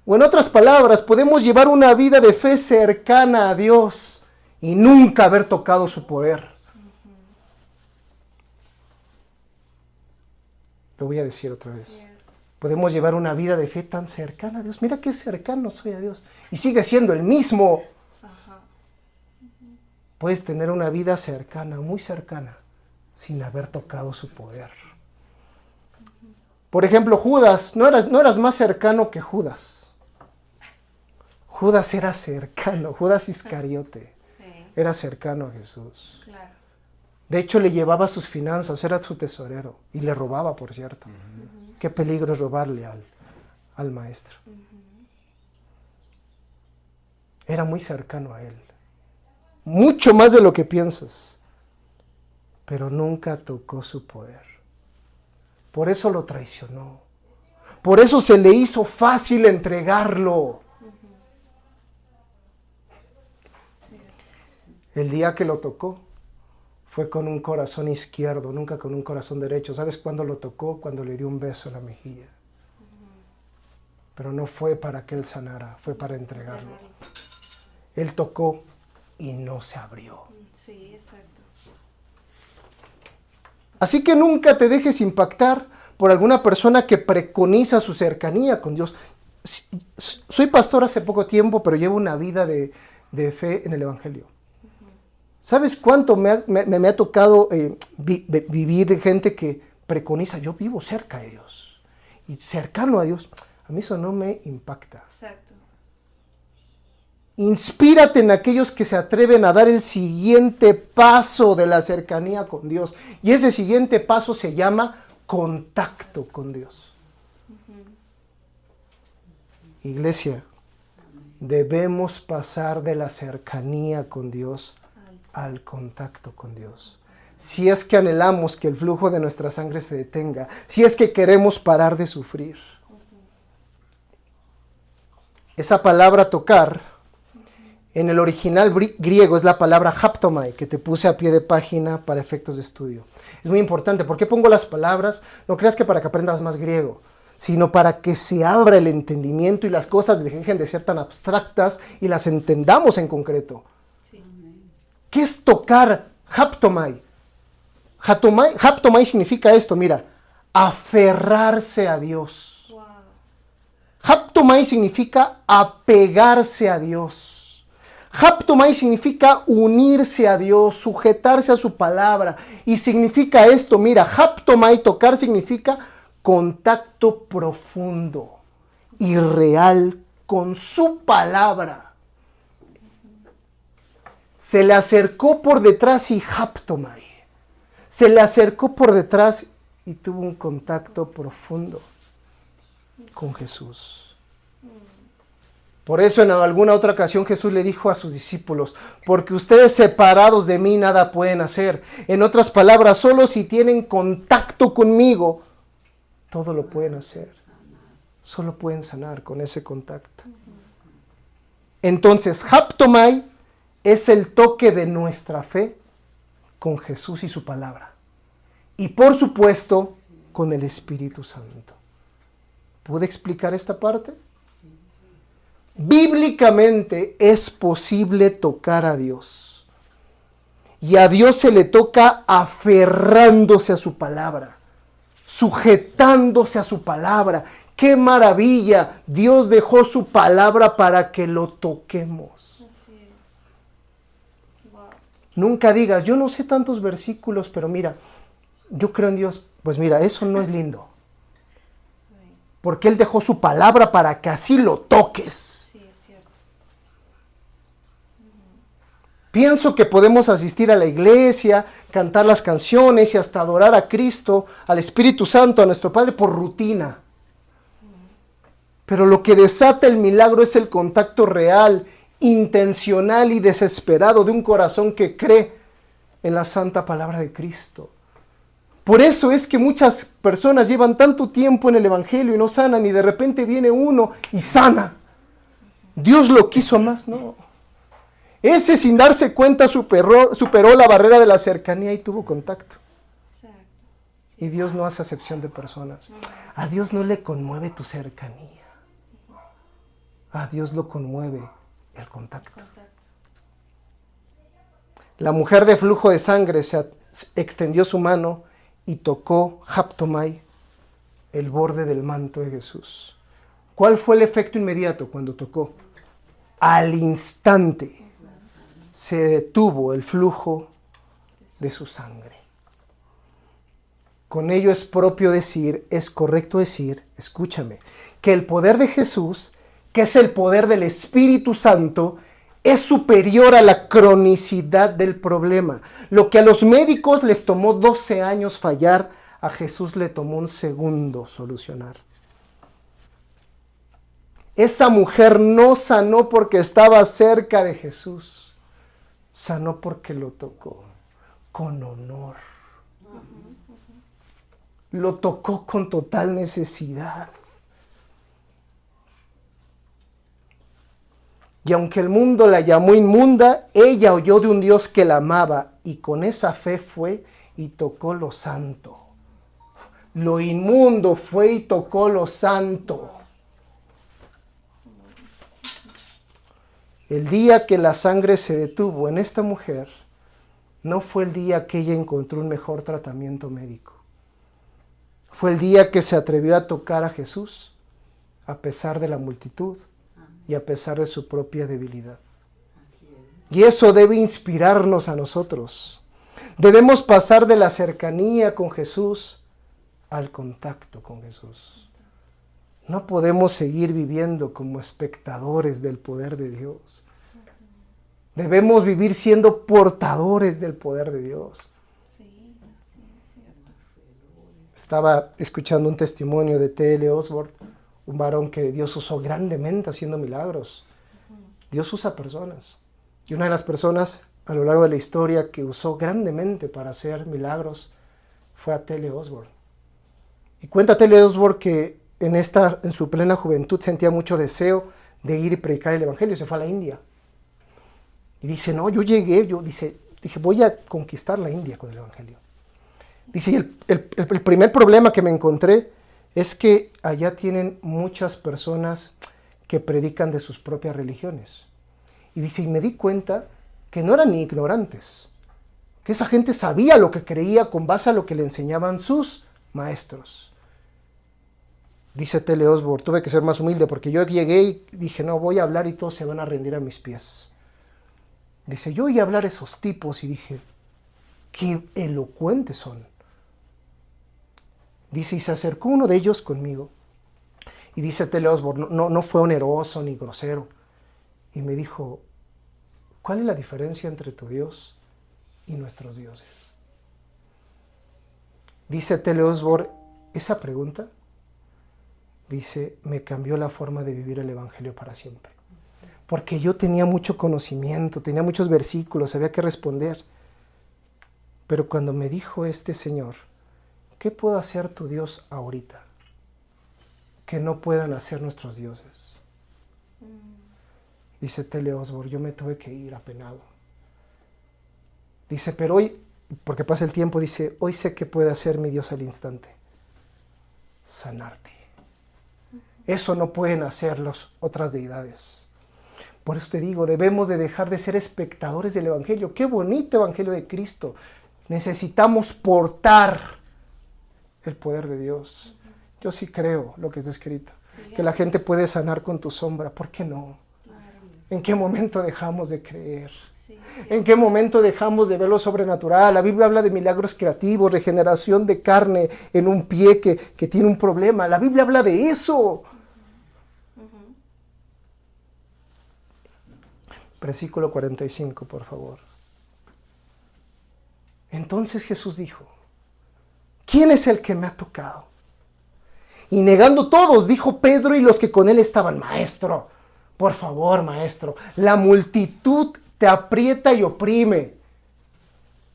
Speaker 2: O en otras palabras, podemos llevar una vida de fe cercana a Dios y nunca haber tocado su poder. Lo voy a decir otra vez.
Speaker 3: Cierto.
Speaker 2: Podemos llevar una vida de fe tan cercana a Dios. Mira qué cercano soy a Dios. Y sigue siendo el mismo.
Speaker 3: Ajá.
Speaker 2: Puedes tener una vida cercana, muy cercana, sin haber tocado su poder. Por ejemplo, Judas, no eras más cercano que Judas. Judas era cercano, Judas Iscariote
Speaker 3: Sí,
Speaker 2: era cercano a Jesús.
Speaker 3: claro.
Speaker 2: De hecho, le llevaba sus finanzas, era su tesorero y le robaba, por cierto. Qué peligro es robarle al maestro. Era muy cercano a él, mucho más de lo que piensas, pero nunca tocó su poder. Por eso lo traicionó. Por eso se le hizo fácil entregarlo. El día que lo tocó fue con un corazón izquierdo, nunca con un corazón derecho. ¿Sabes cuándo lo tocó? Cuando le dio un beso en la mejilla. Pero no fue para que él sanara, fue para entregarlo. Él tocó y no se abrió.
Speaker 3: Sí, exacto.
Speaker 2: Así que nunca te dejes impactar por alguna persona que preconiza su cercanía con Dios. Soy pastor hace poco tiempo, pero llevo una vida de fe en el Evangelio. ¿Sabes cuánto me ha tocado vivir de gente que preconiza? Yo vivo cerca de Dios y cercano a Dios. A mí eso no me impacta.
Speaker 3: Exacto.
Speaker 2: Inspírate en aquellos que se atreven a dar el siguiente paso de la cercanía con Dios. Y ese siguiente paso se llama contacto con Dios. Iglesia, debemos pasar de la cercanía con Dios al contacto con Dios. Si es que anhelamos que el flujo de nuestra sangre se detenga, si es que queremos parar de sufrir. Esa palabra tocar, en el original griego es la palabra haptomai, que te puse a pie de página para efectos de estudio. Es muy importante. ¿Por qué pongo las palabras? No creas que para que aprendas más griego, sino para que se abra el entendimiento y las cosas dejen de ser tan abstractas y las entendamos en concreto.
Speaker 3: Sí.
Speaker 2: ¿Qué es tocar? Haptomai. Haptomai significa esto, mira, aferrarse a Dios.
Speaker 3: Wow.
Speaker 2: Haptomai significa apegarse a Dios. Haptomai significa unirse a Dios, sujetarse a su palabra. Y significa esto, mira, haptomai, tocar, significa contacto profundo y real con su palabra. Se le acercó por detrás y haptomai. Se le acercó por detrás y tuvo un contacto profundo con Jesús. Por eso en alguna otra ocasión Jesús le dijo a sus discípulos, porque ustedes separados de mí nada pueden hacer. En otras palabras, solo si tienen contacto conmigo, todo lo pueden hacer. Solo pueden sanar con ese contacto. Entonces, haptomai es el toque de nuestra fe con Jesús y su palabra. Y por supuesto, con el Espíritu Santo. ¿Pude explicar esta parte? Bíblicamente es posible tocar a Dios. Y a Dios se le toca aferrándose a su palabra, sujetándose a su palabra. ¡Qué maravilla! Dios dejó su palabra para que lo toquemos.
Speaker 3: Así es. Wow.
Speaker 2: Nunca digas, yo no sé tantos versículos, pero mira, yo creo en Dios. Pues mira, eso no es lindo. Porque Él dejó su palabra para que así lo toques.
Speaker 3: Sí, es cierto.
Speaker 2: Pienso que podemos asistir a la iglesia, cantar las canciones y hasta adorar a Cristo, al Espíritu Santo, a nuestro Padre por rutina. Pero lo que desata el milagro es el contacto real, intencional y desesperado de un corazón que cree en la santa palabra de Cristo. Por eso es que muchas personas llevan tanto tiempo en el Evangelio y no sanan, y de repente viene uno y sana. Dios lo quiso más, no. Ese sin darse cuenta superó la barrera de la cercanía y tuvo contacto.
Speaker 3: Exacto.
Speaker 2: Y Dios no hace acepción de personas. A Dios no le conmueve tu cercanía. A Dios lo conmueve el contacto.
Speaker 3: Contacto.
Speaker 2: La mujer de flujo de sangre se extendió su mano y tocó haptomai, el borde del manto de Jesús. ¿Cuál fue el efecto inmediato cuando tocó? Al instante se detuvo el flujo de su sangre. Con ello es propio decir, es correcto decir, escúchame, que el poder de Jesús que es el poder del Espíritu Santo, es superior a la cronicidad del problema. Lo que a los médicos les tomó 12 años fallar, a Jesús le tomó un segundo solucionar. Esa mujer no sanó porque estaba cerca de Jesús, sanó porque lo tocó con honor. Lo tocó con total necesidad. Y aunque el mundo la llamó inmunda, ella oyó de un Dios que la amaba y con esa fe fue y tocó lo santo. Lo inmundo fue y tocó lo santo. El día que la sangre se detuvo en esta mujer, no fue el día que ella encontró un mejor tratamiento médico. Fue el día que se atrevió a tocar a Jesús, a pesar de la multitud y a pesar de su propia debilidad. Y eso debe inspirarnos a nosotros. Debemos pasar de la cercanía con Jesús al contacto con Jesús. No podemos seguir viviendo como espectadores del poder de Dios. Debemos vivir siendo portadores del poder de Dios.
Speaker 3: Sí, sí, es cierto.
Speaker 2: Estaba escuchando un testimonio de T.L. Osborne, un varón que Dios usó grandemente haciendo milagros. Dios usa personas. Y una de las personas a lo largo de la historia que usó grandemente para hacer milagros fue a T.L. Osborne. Y cuenta T.L. Osborne que en su plena juventud sentía mucho deseo de ir y predicar el evangelio. Se fue a la India. Y dice, no, dije, voy a conquistar la India con el evangelio. Dice, y el primer problema que me encontré es que allá tienen muchas personas que predican de sus propias religiones. Y dice, y me di cuenta que no eran ni ignorantes, que esa gente sabía lo que creía con base a lo que le enseñaban sus maestros. Dice T.L. Osborne, tuve que ser más humilde porque yo llegué y dije, no, voy a hablar y todos se van a rendir a mis pies. Dice, yo oí hablar esos tipos y dije, qué elocuentes son. Dice, y se acercó uno de ellos conmigo. Y dice T.L. Osborne, no fue oneroso ni grosero. Y me dijo, ¿cuál es la diferencia entre tu Dios y nuestros dioses? Dice T.L. Osborne, esa pregunta, dice, me cambió la forma de vivir el evangelio para siempre. Porque yo tenía mucho conocimiento, tenía muchos versículos, sabía qué responder. Pero cuando me dijo este Señor, ¿qué puede hacer tu Dios ahorita que no puedan hacer nuestros dioses? Dice T.L. Osborne, yo me tuve que ir apenado. Dice, pero hoy, porque pasa el tiempo, dice, hoy sé qué puede hacer mi Dios al instante. Sanarte. Eso no pueden hacer las otras deidades. Por eso te digo, debemos de dejar de ser espectadores del evangelio. Qué bonito evangelio de Cristo. Necesitamos portar el poder de Dios. Yo sí creo lo que está escrito, que la gente puede sanar con tu sombra. ¿Por qué no? ¿En qué momento dejamos de creer? ¿En qué momento dejamos de ver lo sobrenatural? La Biblia habla de milagros creativos, regeneración de carne en un pie que tiene un problema. La Biblia habla de eso. Versículo 45, por favor. Entonces Jesús dijo, ¿quién es el que me ha tocado? Y negando todos, dijo Pedro y los que con él estaban, Maestro, por favor, Maestro, la multitud te aprieta y oprime.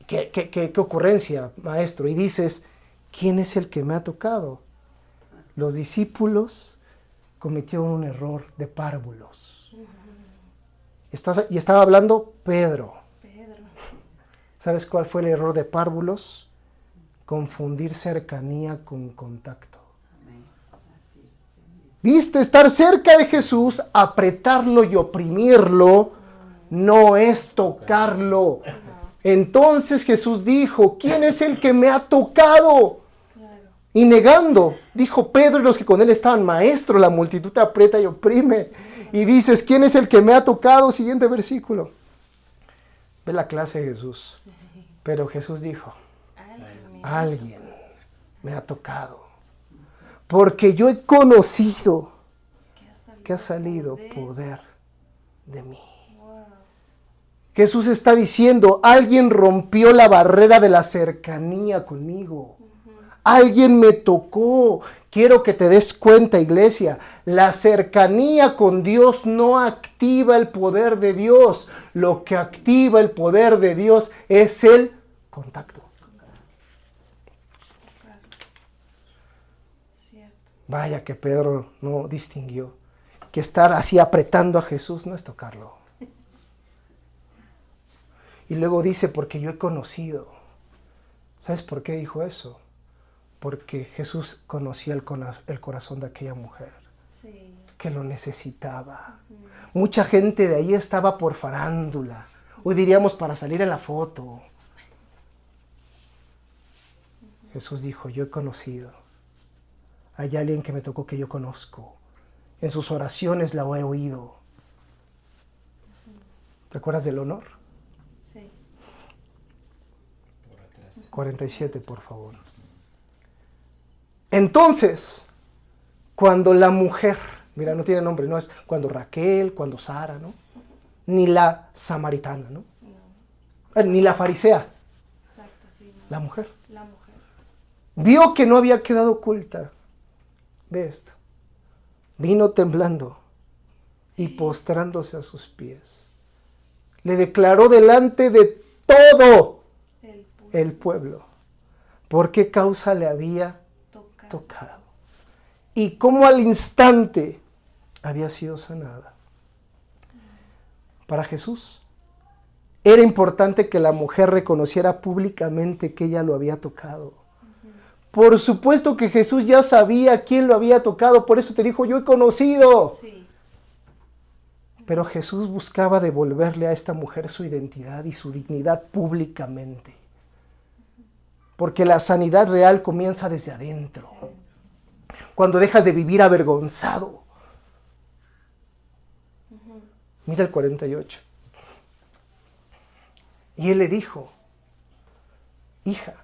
Speaker 2: ¿Qué ocurrencia, Maestro? Y dices, ¿quién es el que me ha tocado? Los discípulos cometieron un error de párvulos. Y estaba hablando Pedro. ¿Sabes cuál fue el error de párvulos? Confundir cercanía con contacto. ¿Viste? Estar cerca de Jesús, apretarlo y oprimirlo, no es tocarlo. Entonces Jesús dijo, ¿quién es el que me ha tocado? Y negando, dijo Pedro y los que con él estaban, Maestro, la multitud te aprieta y oprime. Y dices, ¿quién es el que me ha tocado? Siguiente versículo. Ve la clase de Jesús. Pero Jesús dijo, alguien me ha tocado. Porque yo he conocido que ha salido poder de mí.
Speaker 3: Wow.
Speaker 2: Jesús está diciendo, alguien rompió la barrera de la cercanía conmigo. Alguien me tocó. Quiero que te des cuenta, iglesia, la cercanía con Dios no activa el poder de Dios. Lo que activa el poder de Dios es el contacto.
Speaker 3: Claro. Cierto.
Speaker 2: Vaya que Pedro no distinguió que estar así apretando a Jesús no es tocarlo. Y luego dice, porque yo he conocido. ¿Sabes por qué dijo eso? Porque Jesús conocía el corazón de aquella mujer,
Speaker 3: Sí.
Speaker 2: que lo necesitaba. Mucha gente de ahí estaba por farándula. Hoy diríamos para salir en la foto. Jesús dijo, yo he conocido. Hay alguien que me tocó que yo conozco. En sus oraciones la he oído. ¿Te acuerdas del honor?
Speaker 3: Sí.
Speaker 2: 47, por favor. Entonces, cuando la mujer, mira, no tiene nombre, no es cuando Raquel, cuando Sara, ¿no? Ni la samaritana, ¿no? Ni la farisea,
Speaker 3: Exacto, sí. No.
Speaker 2: la mujer.
Speaker 3: La mujer.
Speaker 2: Vio que no había quedado oculta. Ve esto. Vino temblando y postrándose a sus pies. Le declaró delante de todo el pueblo por qué causa le había tocado. Y cómo al instante había sido sanada. Para Jesús era importante que la mujer reconociera públicamente que ella lo había tocado. Por supuesto que Jesús ya sabía quién lo había tocado, por eso te dijo, yo he conocido.
Speaker 3: Sí.
Speaker 2: Pero Jesús buscaba devolverle a esta mujer su identidad y su dignidad públicamente. Porque la sanidad real comienza desde adentro. Cuando dejas de vivir avergonzado. Mira el 48. Y él le dijo, hija,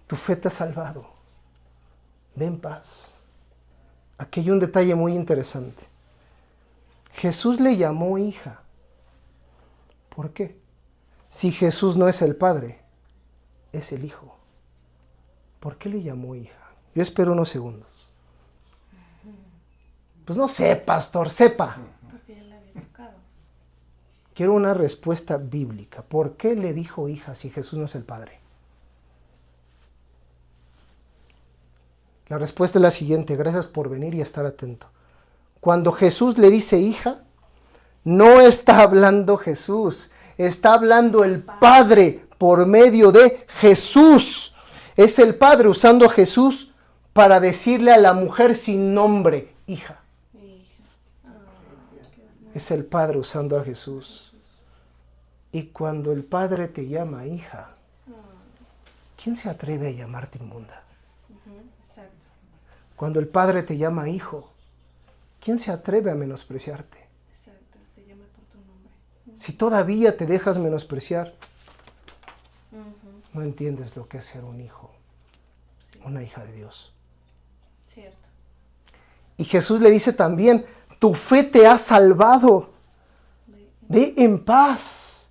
Speaker 2: tu fe te ha salvado. Ve en paz. Aquí hay un detalle muy interesante. Jesús le llamó hija. ¿Por qué? Si Jesús no es el Padre, es el Hijo. ¿Por qué le llamó hija? Yo espero unos segundos. Pues no sé, pastor, sepa.
Speaker 3: Porque él la había tocado.
Speaker 2: Quiero una respuesta bíblica. ¿Por qué le dijo hija si Jesús no es el Padre? La respuesta es la siguiente. Gracias por venir y estar atento. Cuando Jesús le dice hija, no está hablando Jesús. Está hablando el Padre por medio de Jesús. Es el Padre usando a Jesús para decirle a la mujer sin nombre, hija. Es el Padre usando a Jesús. Y cuando el Padre te llama hija, ¿quién se atreve a llamarte inmunda?
Speaker 3: Exacto.
Speaker 2: Cuando el Padre te llama hijo, ¿quién se atreve a menospreciarte?
Speaker 3: Exacto. Te llama por tu nombre.
Speaker 2: Si todavía te dejas menospreciar, no entiendes lo que es ser un hijo,
Speaker 3: Sí.
Speaker 2: una hija de Dios.
Speaker 3: Cierto.
Speaker 2: Y Jesús le dice también, tu fe te ha salvado. Ve en paz.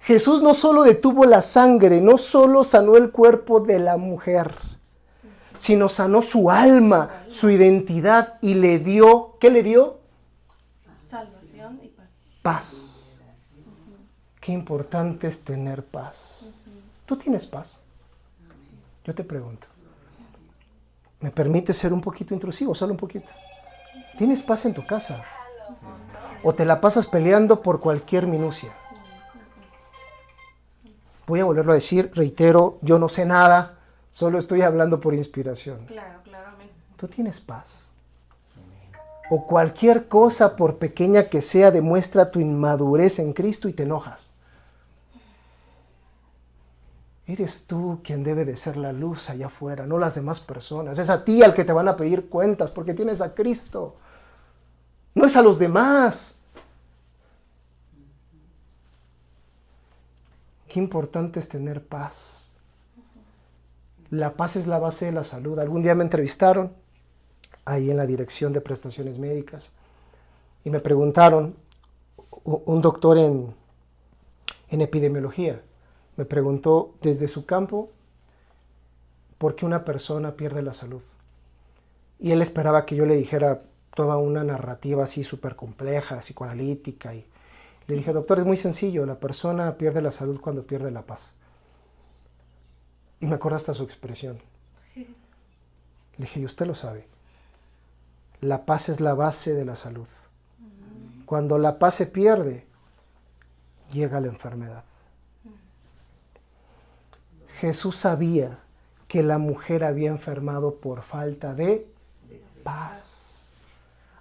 Speaker 2: Jesús no solo detuvo la sangre, no solo sanó el cuerpo de la mujer, sino sanó su alma, su identidad y le dio, ¿qué le dio?
Speaker 3: Salvación y paz.
Speaker 2: Paz. Qué importante es tener paz. ¿Tú tienes paz? Yo te pregunto. ¿Me permite ser un poquito intrusivo? Solo un poquito. ¿Tienes paz en tu casa? ¿O te la pasas peleando por cualquier minucia? Voy a volverlo a decir, reitero, yo no sé nada, solo estoy hablando por inspiración.
Speaker 3: Claro, claro, amén.
Speaker 2: ¿Tú tienes paz? O cualquier cosa, por pequeña que sea, demuestra tu inmadurez en Cristo y te enojas. Eres tú quien debe de ser la luz allá afuera, no las demás personas. Es a ti al que te van a pedir cuentas porque tienes a Cristo. No es a los demás. Qué importante es tener paz. La paz es la base de la salud. Algún día me entrevistaron ahí en la dirección de prestaciones médicas. Y me preguntaron, un doctor en epidemiología, me preguntó desde su campo por qué una persona pierde la salud. Y él esperaba que yo le dijera toda una narrativa así súper compleja, psicoanalítica. Y le dije, doctor, es muy sencillo, la persona pierde la salud cuando pierde la paz. Y me acuerdo hasta su expresión. Le dije, y usted lo sabe, la paz es la base de la salud. Cuando la paz se pierde, llega la enfermedad. Jesús sabía que la mujer había enfermado por falta de paz.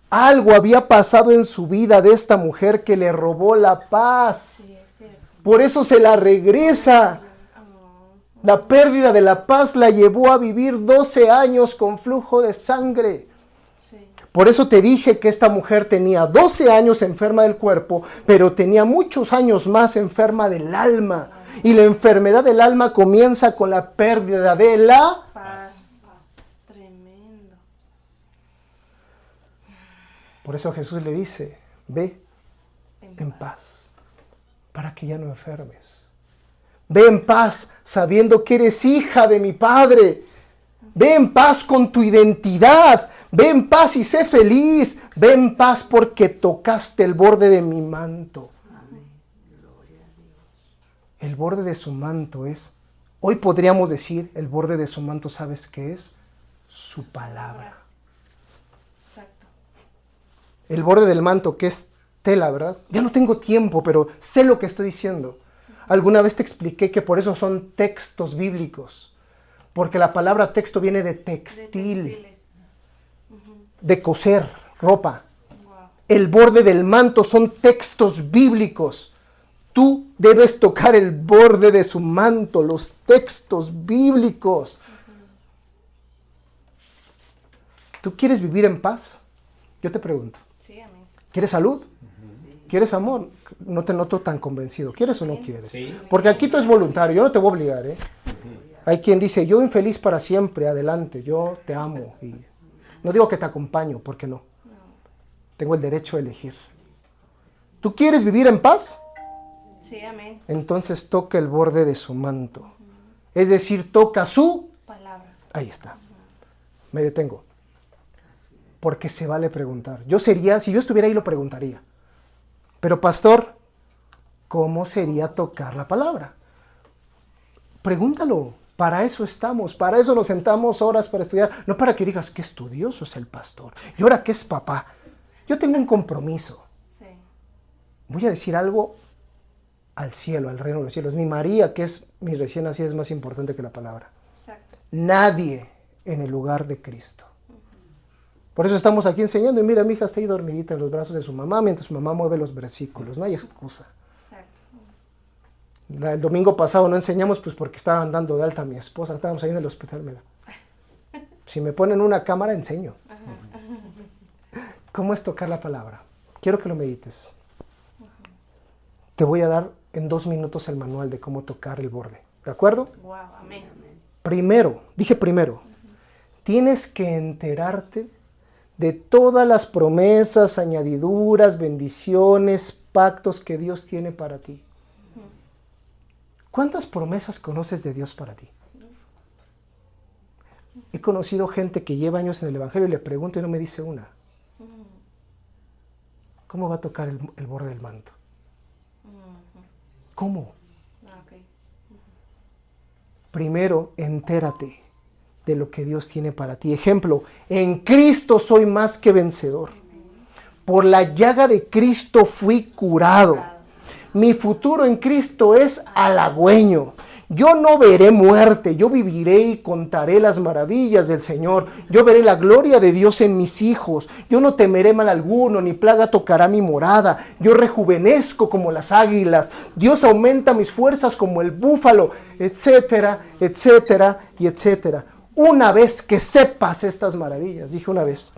Speaker 2: Algo había pasado en su vida de esta mujer que le robó la paz.
Speaker 3: Sí, es cierto.
Speaker 2: Por eso se la regresa. La pérdida de la paz la llevó a vivir 12 años con flujo de sangre.
Speaker 3: Sí.
Speaker 2: Por eso te dije que esta mujer tenía 12 años enferma del cuerpo, pero tenía muchos años más enferma del alma. Y la enfermedad del alma comienza con la pérdida de la
Speaker 3: Paz. Tremendo.
Speaker 2: Por eso Jesús le dice, ve en paz, para que ya no enfermes. Ve en paz sabiendo que eres hija de mi Padre. Ve en paz con tu identidad. Ve en paz y sé feliz. Ve en paz porque tocaste el borde de mi manto. El borde de su manto es, hoy podríamos decir, el borde de su manto, ¿sabes qué es? Su palabra.
Speaker 3: Exacto.
Speaker 2: El borde del manto, que es tela, ¿verdad? Ya no tengo tiempo, pero sé lo que estoy diciendo. Alguna vez te expliqué que por eso son textos bíblicos. Porque la palabra texto viene de textil, de coser ropa.
Speaker 3: Wow.
Speaker 2: El borde del manto son textos bíblicos. Tú debes tocar el borde de su manto, los textos bíblicos. ¿Tú quieres vivir en paz? Yo te pregunto.
Speaker 3: Sí, amén.
Speaker 2: ¿Quieres salud? ¿Quieres amor? No te noto tan convencido. ¿Quieres o no quieres?
Speaker 4: Sí.
Speaker 2: Porque aquí todo es voluntario, yo no te voy a obligar, ¿eh? Hay quien dice, yo infeliz para siempre, adelante, yo te amo. Y no digo que te acompaño, porque no. Tengo el derecho a elegir. ¿Tú quieres vivir en paz?
Speaker 3: Sí, amén.
Speaker 2: Entonces toca el borde de su manto. Es decir, toca su...
Speaker 3: Palabra.
Speaker 2: Ahí está. Me detengo. Porque se vale preguntar. Yo sería, si yo estuviera ahí lo preguntaría. Pero pastor, ¿cómo sería tocar la palabra? Pregúntalo. Para eso estamos. Para eso nos sentamos horas para estudiar. No para que digas, qué estudioso es el pastor. Y ahora que es papá. Yo tengo un compromiso.
Speaker 3: Sí.
Speaker 2: Voy a decir algo al cielo, al reino de los cielos. Ni María, que es mi recién nacida, es más importante que la palabra.
Speaker 3: Exacto.
Speaker 2: Nadie en el lugar de Cristo. Por eso estamos aquí enseñando. Y mira, mi hija está ahí dormidita en los brazos de su mamá mientras su mamá mueve los versículos. No hay excusa.
Speaker 3: Exacto.
Speaker 2: El domingo pasado no enseñamos pues porque estaban dando de alta a mi esposa. Estábamos ahí en el hospital, mira. Si me ponen una cámara, enseño. ¿Cómo es tocar la palabra? Quiero que lo medites. Te voy a dar en 2 minutos el manual de cómo tocar el borde. ¿De acuerdo?
Speaker 3: Wow, amén.
Speaker 2: Primero, dije primero, tienes que enterarte de todas las promesas, añadiduras, bendiciones, pactos que Dios tiene para ti. ¿Cuántas promesas conoces de Dios para ti? He conocido gente que lleva años en el Evangelio y le pregunto y no me dice una. ¿Cómo va a tocar el borde del manto? ¿Cómo?
Speaker 3: Okay.
Speaker 2: Primero, entérate de lo que Dios tiene para ti. Ejemplo, en Cristo soy más que vencedor. Por la llaga de Cristo fui curado. Mi futuro en Cristo es halagüeño. Yo no veré muerte, yo viviré y contaré las maravillas del Señor. Yo veré la gloria de Dios en mis hijos. Yo no temeré mal alguno, ni plaga tocará mi morada. Yo rejuvenezco como las águilas. Dios aumenta mis fuerzas como el búfalo, etcétera, etcétera y etcétera. Una vez que sepas estas maravillas, dije una vez,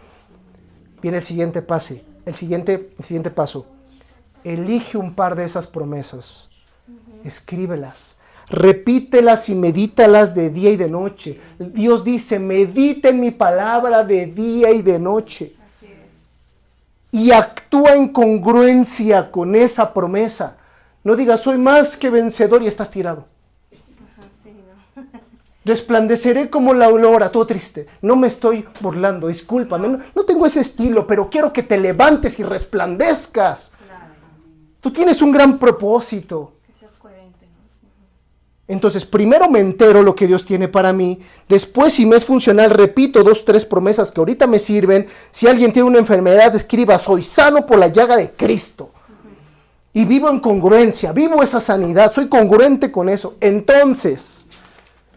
Speaker 2: viene el siguiente pase, el siguiente paso. Elige un par de esas promesas, escríbelas, repítelas y medítalas de día y de noche. Dios dice, mediten mi palabra de día y de noche.
Speaker 3: Así es.
Speaker 2: Y actúa en congruencia con esa promesa. No digas, soy más que vencedor y estás tirado.
Speaker 3: Ajá, sí, no.
Speaker 2: Resplandeceré como la aurora, todo triste. No me estoy burlando, discúlpame. No tengo ese estilo, pero quiero que te levantes y resplandezcas.
Speaker 3: Claro.
Speaker 2: Tú tienes un gran propósito.
Speaker 3: Que seas coherente, ¿no? Ujú.
Speaker 2: Entonces, primero me entero lo que Dios tiene para mí. Después, si me es funcional, repito 2, 3 promesas que ahorita me sirven. Si alguien tiene una enfermedad, escriba, soy sano por la llaga de Cristo. Y vivo en congruencia, vivo esa sanidad, soy congruente con eso. Entonces,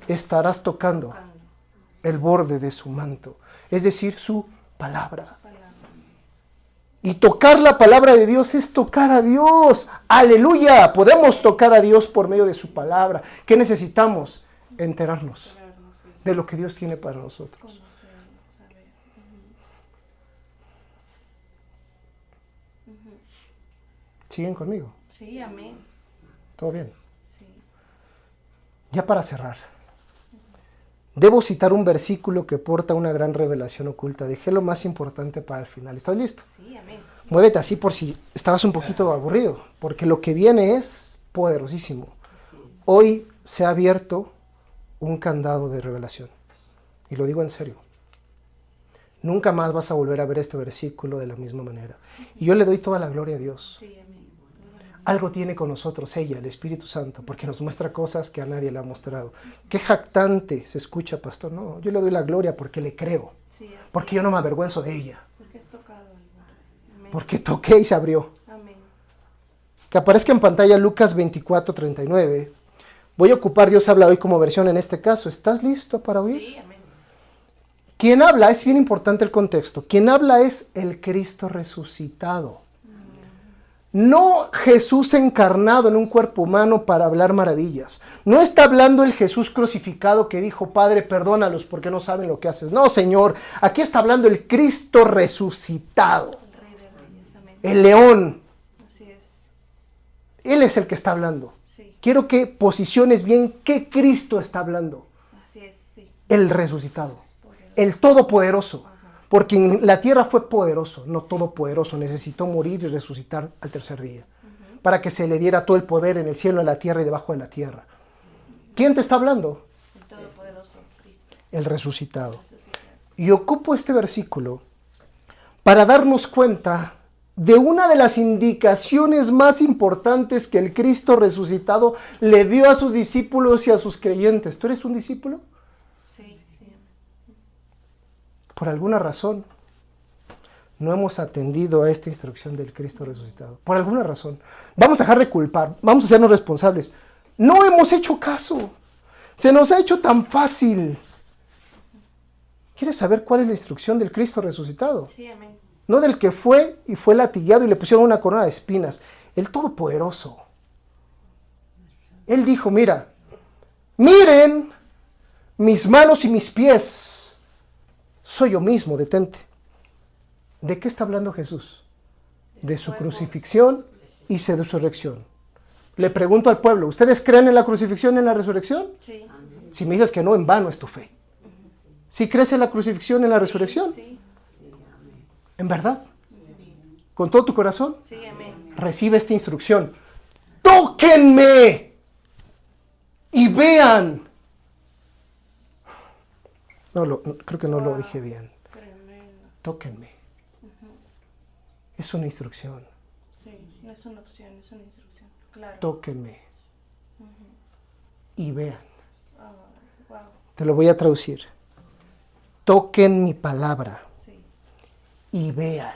Speaker 2: estarás tocando el borde de su manto, es decir, su palabra. Y tocar la palabra de Dios es tocar a Dios. ¡Aleluya! Podemos tocar a Dios por medio de su palabra. ¿Qué necesitamos? Enterarnos de lo que Dios tiene para nosotros.
Speaker 3: Conocerlo, saber. Ujú.
Speaker 2: ¿Siguen conmigo?
Speaker 3: Sí, amén.
Speaker 2: ¿Todo bien?
Speaker 3: Sí.
Speaker 2: Ya para cerrar, debo citar un versículo que porta una gran revelación oculta. Dejé lo más importante para el final. ¿Estás listo?
Speaker 3: Sí, amén.
Speaker 2: Muévete así por si estabas un poquito aburrido, porque lo que viene es poderosísimo. Hoy se ha abierto un candado de revelación. Y lo digo en serio. Nunca más vas a volver a ver este versículo de la misma manera. Y yo le doy toda la gloria a Dios.
Speaker 3: Sí, amén.
Speaker 2: Algo tiene con nosotros ella, el Espíritu Santo, porque nos muestra cosas que a nadie le ha mostrado. Qué jactante se escucha, pastor. No, yo le doy la gloria porque le creo.
Speaker 3: Sí, así
Speaker 2: Porque yo no me avergüenzo de ella.
Speaker 3: Porque has tocado algo. Amén.
Speaker 2: Porque toqué y se abrió.
Speaker 3: Amén.
Speaker 2: Que aparezca en pantalla Lucas 24:39. Voy a ocupar Dios habla hoy como versión en este caso. ¿Estás listo para oír?
Speaker 3: Sí, amén.
Speaker 2: Quien habla, es bien importante el contexto, quien habla es el Cristo resucitado. No Jesús encarnado en un cuerpo humano para hablar maravillas. No está hablando el Jesús crucificado que dijo, Padre, perdónalos porque no saben lo que haces. No, Señor, aquí está hablando el Cristo resucitado,
Speaker 3: El Rey de Reyes, amén.
Speaker 2: el león.
Speaker 3: Así es.
Speaker 2: Él es el que está hablando.
Speaker 3: Sí,
Speaker 2: Quiero que posiciones bien qué Cristo está hablando.
Speaker 3: así es, sí.
Speaker 2: El resucitado,
Speaker 3: Poderoso.
Speaker 2: el todopoderoso.
Speaker 3: Ajá.
Speaker 2: Porque en la tierra fue poderoso, no todopoderoso. Necesitó morir y resucitar al tercer día. Para que se le diera todo el poder en el cielo, en la tierra y debajo de la tierra. ¿Quién te está hablando?
Speaker 3: El Todopoderoso Cristo.
Speaker 2: El resucitado.
Speaker 3: Resucitado.
Speaker 2: Y ocupo este versículo para darnos cuenta de una de las indicaciones más importantes que el Cristo resucitado le dio a sus discípulos y a sus creyentes. ¿Tú eres un discípulo?
Speaker 3: Sí, sí.
Speaker 2: Por alguna razón, no hemos atendido a esta instrucción del Cristo resucitado. Por alguna razón. Vamos a dejar de culpar, vamos a hacernos responsables. No hemos hecho caso. Se nos ha hecho tan fácil. ¿Quieres saber cuál es la instrucción del Cristo resucitado?
Speaker 3: Sí, amén.
Speaker 2: No del que fue y fue latigado y le pusieron una corona de espinas. El Todopoderoso. Él dijo, mira, miren mis manos y mis pies. Soy yo mismo, detente. ¿De qué está hablando Jesús? De su crucifixión y su resurrección. Le pregunto al pueblo, ¿ustedes creen en la crucifixión y en la resurrección?
Speaker 3: Sí.
Speaker 2: Si me dices que no, en vano es tu fe. ¿Sí crees en la crucifixión y en la resurrección?
Speaker 3: Sí,
Speaker 2: ¿En verdad? ¿Con todo tu corazón?
Speaker 3: sí, amén.
Speaker 2: Recibe esta instrucción. ¡Tóquenme! Y vean. Creo que no lo dije bien.
Speaker 3: Tremendo.
Speaker 2: Tóquenme. Es una instrucción.
Speaker 3: Sí, no es una opción, es una instrucción. Claro.
Speaker 2: Tóquenme. Y vean.
Speaker 3: Wow.
Speaker 2: Te lo voy a traducir. Toquen mi palabra
Speaker 3: Sí.
Speaker 2: y vean.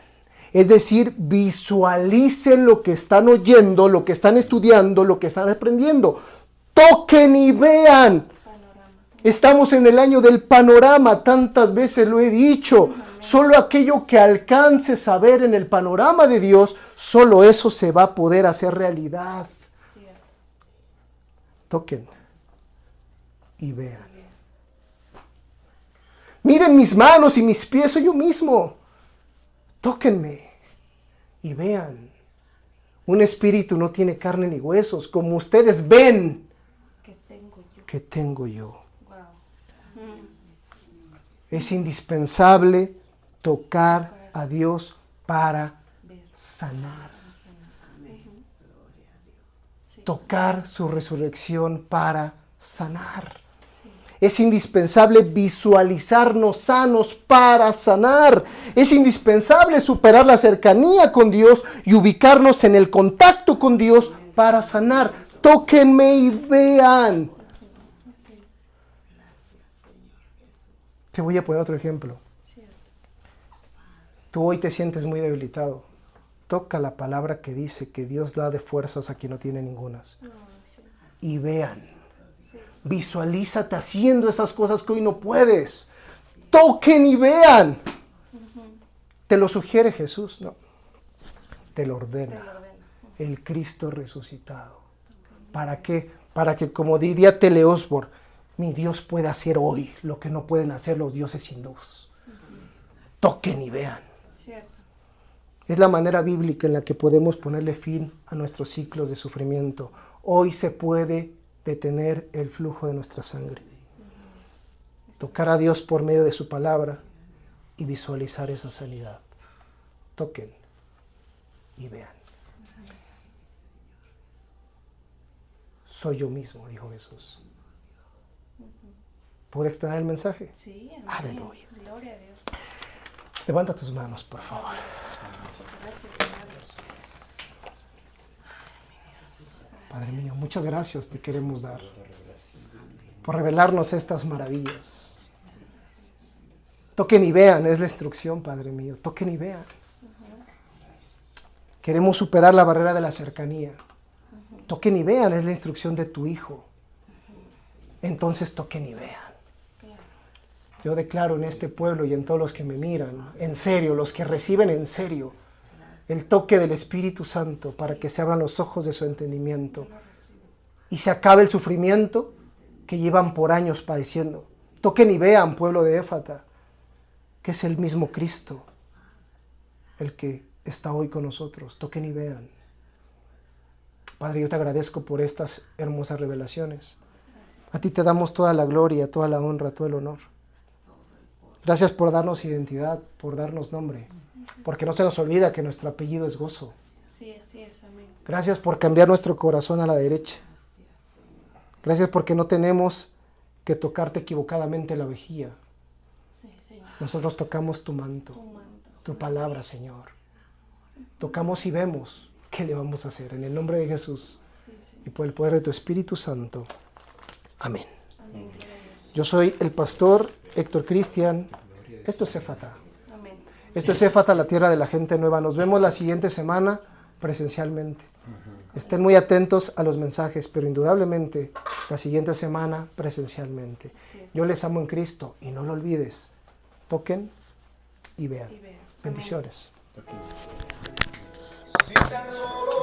Speaker 2: Es decir, visualicen lo que están oyendo, lo que están estudiando, lo que están aprendiendo. Toquen y vean.
Speaker 3: Panorama.
Speaker 2: Estamos en el año del panorama, tantas veces lo he dicho. Solo aquello que alcances a ver en el panorama de Dios, solo eso se va a poder hacer realidad.
Speaker 3: Cierto.
Speaker 2: Toquen y vean. Miren mis manos y mis pies, soy yo mismo. Tóquenme y vean. Un espíritu no tiene carne ni huesos, como ustedes ven.
Speaker 3: Que
Speaker 2: que tengo yo.
Speaker 3: Wow.
Speaker 2: Es indispensable tocar a Dios para sanar. Tocar su resurrección para sanar. Es indispensable visualizarnos sanos para sanar. Es indispensable superar la cercanía con Dios y ubicarnos en el contacto con Dios para sanar. Tóquenme y vean. Te voy a poner otro ejemplo. Tú hoy te sientes muy debilitado. Toca la palabra que dice que Dios da de fuerzas a quien no tiene ningunas. Y vean. Visualízate haciendo esas cosas que hoy no puedes. Toquen y vean. Te lo sugiere Jesús, no. Te lo ordena. El Cristo resucitado. ¿Para qué? Para que, como diría T.L. Osborne, mi Dios puede hacer hoy lo que no pueden hacer los dioses hindús. Toquen y vean.
Speaker 3: Cierto.
Speaker 2: Es la manera bíblica en la que podemos ponerle fin a nuestros ciclos de sufrimiento. Hoy se puede detener el flujo de nuestra sangre. Tocar a Dios por medio de su palabra y visualizar esa sanidad. Toquen y vean. Soy yo mismo, dijo Jesús. ¿Puedo extender el mensaje?
Speaker 3: Sí, amén.
Speaker 2: Aleluya.
Speaker 3: Gloria a Dios.
Speaker 2: Levanta tus manos, por favor.
Speaker 3: Gracias, Señor.
Speaker 2: Padre mío, muchas gracias te queremos dar por revelarnos estas maravillas. Toquen y vean, es la instrucción, Padre mío. Toquen y vean. Queremos superar la barrera de la cercanía. Toquen y vean, es la instrucción de tu Hijo. Entonces toquen y vean. Yo declaro en este pueblo y en todos los que me miran, en serio, los que reciben en serio, el toque del Espíritu Santo para que se abran los ojos de su entendimiento y se acabe el sufrimiento que llevan por años padeciendo. Toquen y vean, pueblo de Éfata, que es el mismo Cristo el que está hoy con nosotros. Toquen y vean. Padre, yo te agradezco por estas hermosas revelaciones. A ti te damos toda la gloria, toda la honra, todo el honor. Gracias por darnos identidad, por darnos nombre, porque no se nos olvida que nuestro apellido es gozo.
Speaker 3: Sí, así es, amén.
Speaker 2: Gracias por cambiar nuestro corazón a la derecha. Gracias porque no tenemos que tocarte equivocadamente la vejía.
Speaker 3: Sí, Señor.
Speaker 2: Nosotros tocamos tu manto,
Speaker 3: Tu manto,
Speaker 2: tu
Speaker 3: Señor.
Speaker 2: palabra, Señor. Tocamos y vemos qué le vamos a hacer. En el nombre de Jesús
Speaker 3: Sí, Señor.
Speaker 2: y por el poder de tu Espíritu Santo. Amén.
Speaker 3: Amén. Gloria a Dios.
Speaker 2: Yo soy el pastor Héctor Cristian. Esto es Éfata.
Speaker 3: Amén.
Speaker 2: Esto es Éfata, la tierra de la gente nueva. Nos vemos la siguiente semana presencialmente. Estén muy atentos a los mensajes, pero indudablemente la siguiente semana presencialmente.
Speaker 3: Así es.
Speaker 2: Yo les amo en Cristo y no lo olvides. Toquen y vean.
Speaker 3: Y vean. Amén.
Speaker 2: Bendiciones.
Speaker 1: Si tan solo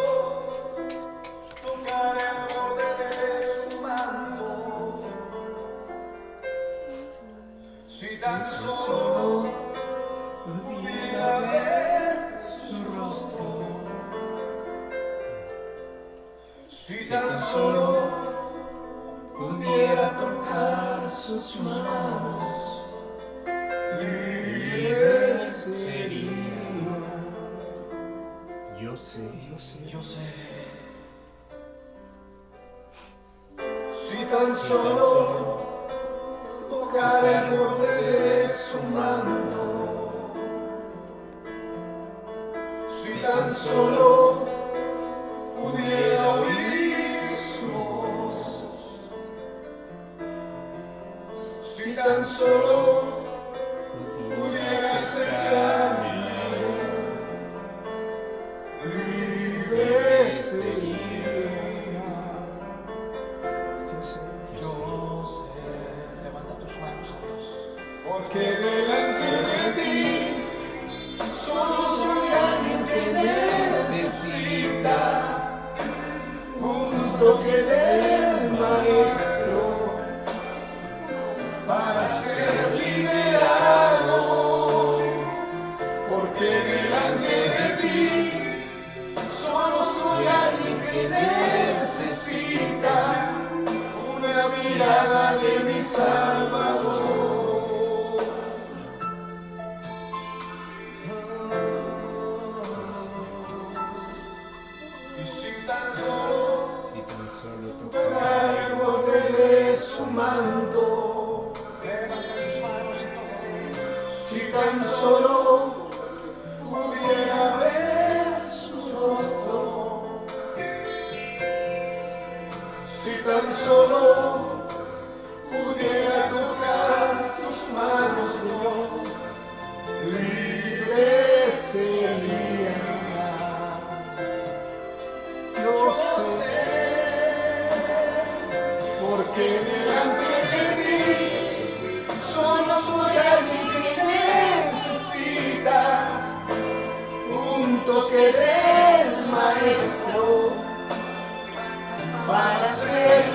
Speaker 1: tocar el borde de su manto, si tan solo pudiera ver su rostro, si tan solo pudiera tocar sus manos, libre sería.
Speaker 2: Yo sé.
Speaker 1: Yo sé, si tan solo tocar el borde de su manto, si tan solo pudiera oír su voz, si tan solo pudiera acercarme, libre sería. Yo sé, levanta tus manos a Dios, porque delante de ti solo soy alguien que necesita un toque del Maestro para ser liberado, porque delante de ti solo soy alguien que necesita una vida mirada de mi Salvador. Y si tan solo tocar el borde de su manto, levanta tus manos y tócale. Si tan solo pudiera ver su rostro, si tan solo pudiera tocar tus manos, Señor, libre sería. Yo sé, porque delante de ti solo soy alguien que necesita un toque del Maestro para ser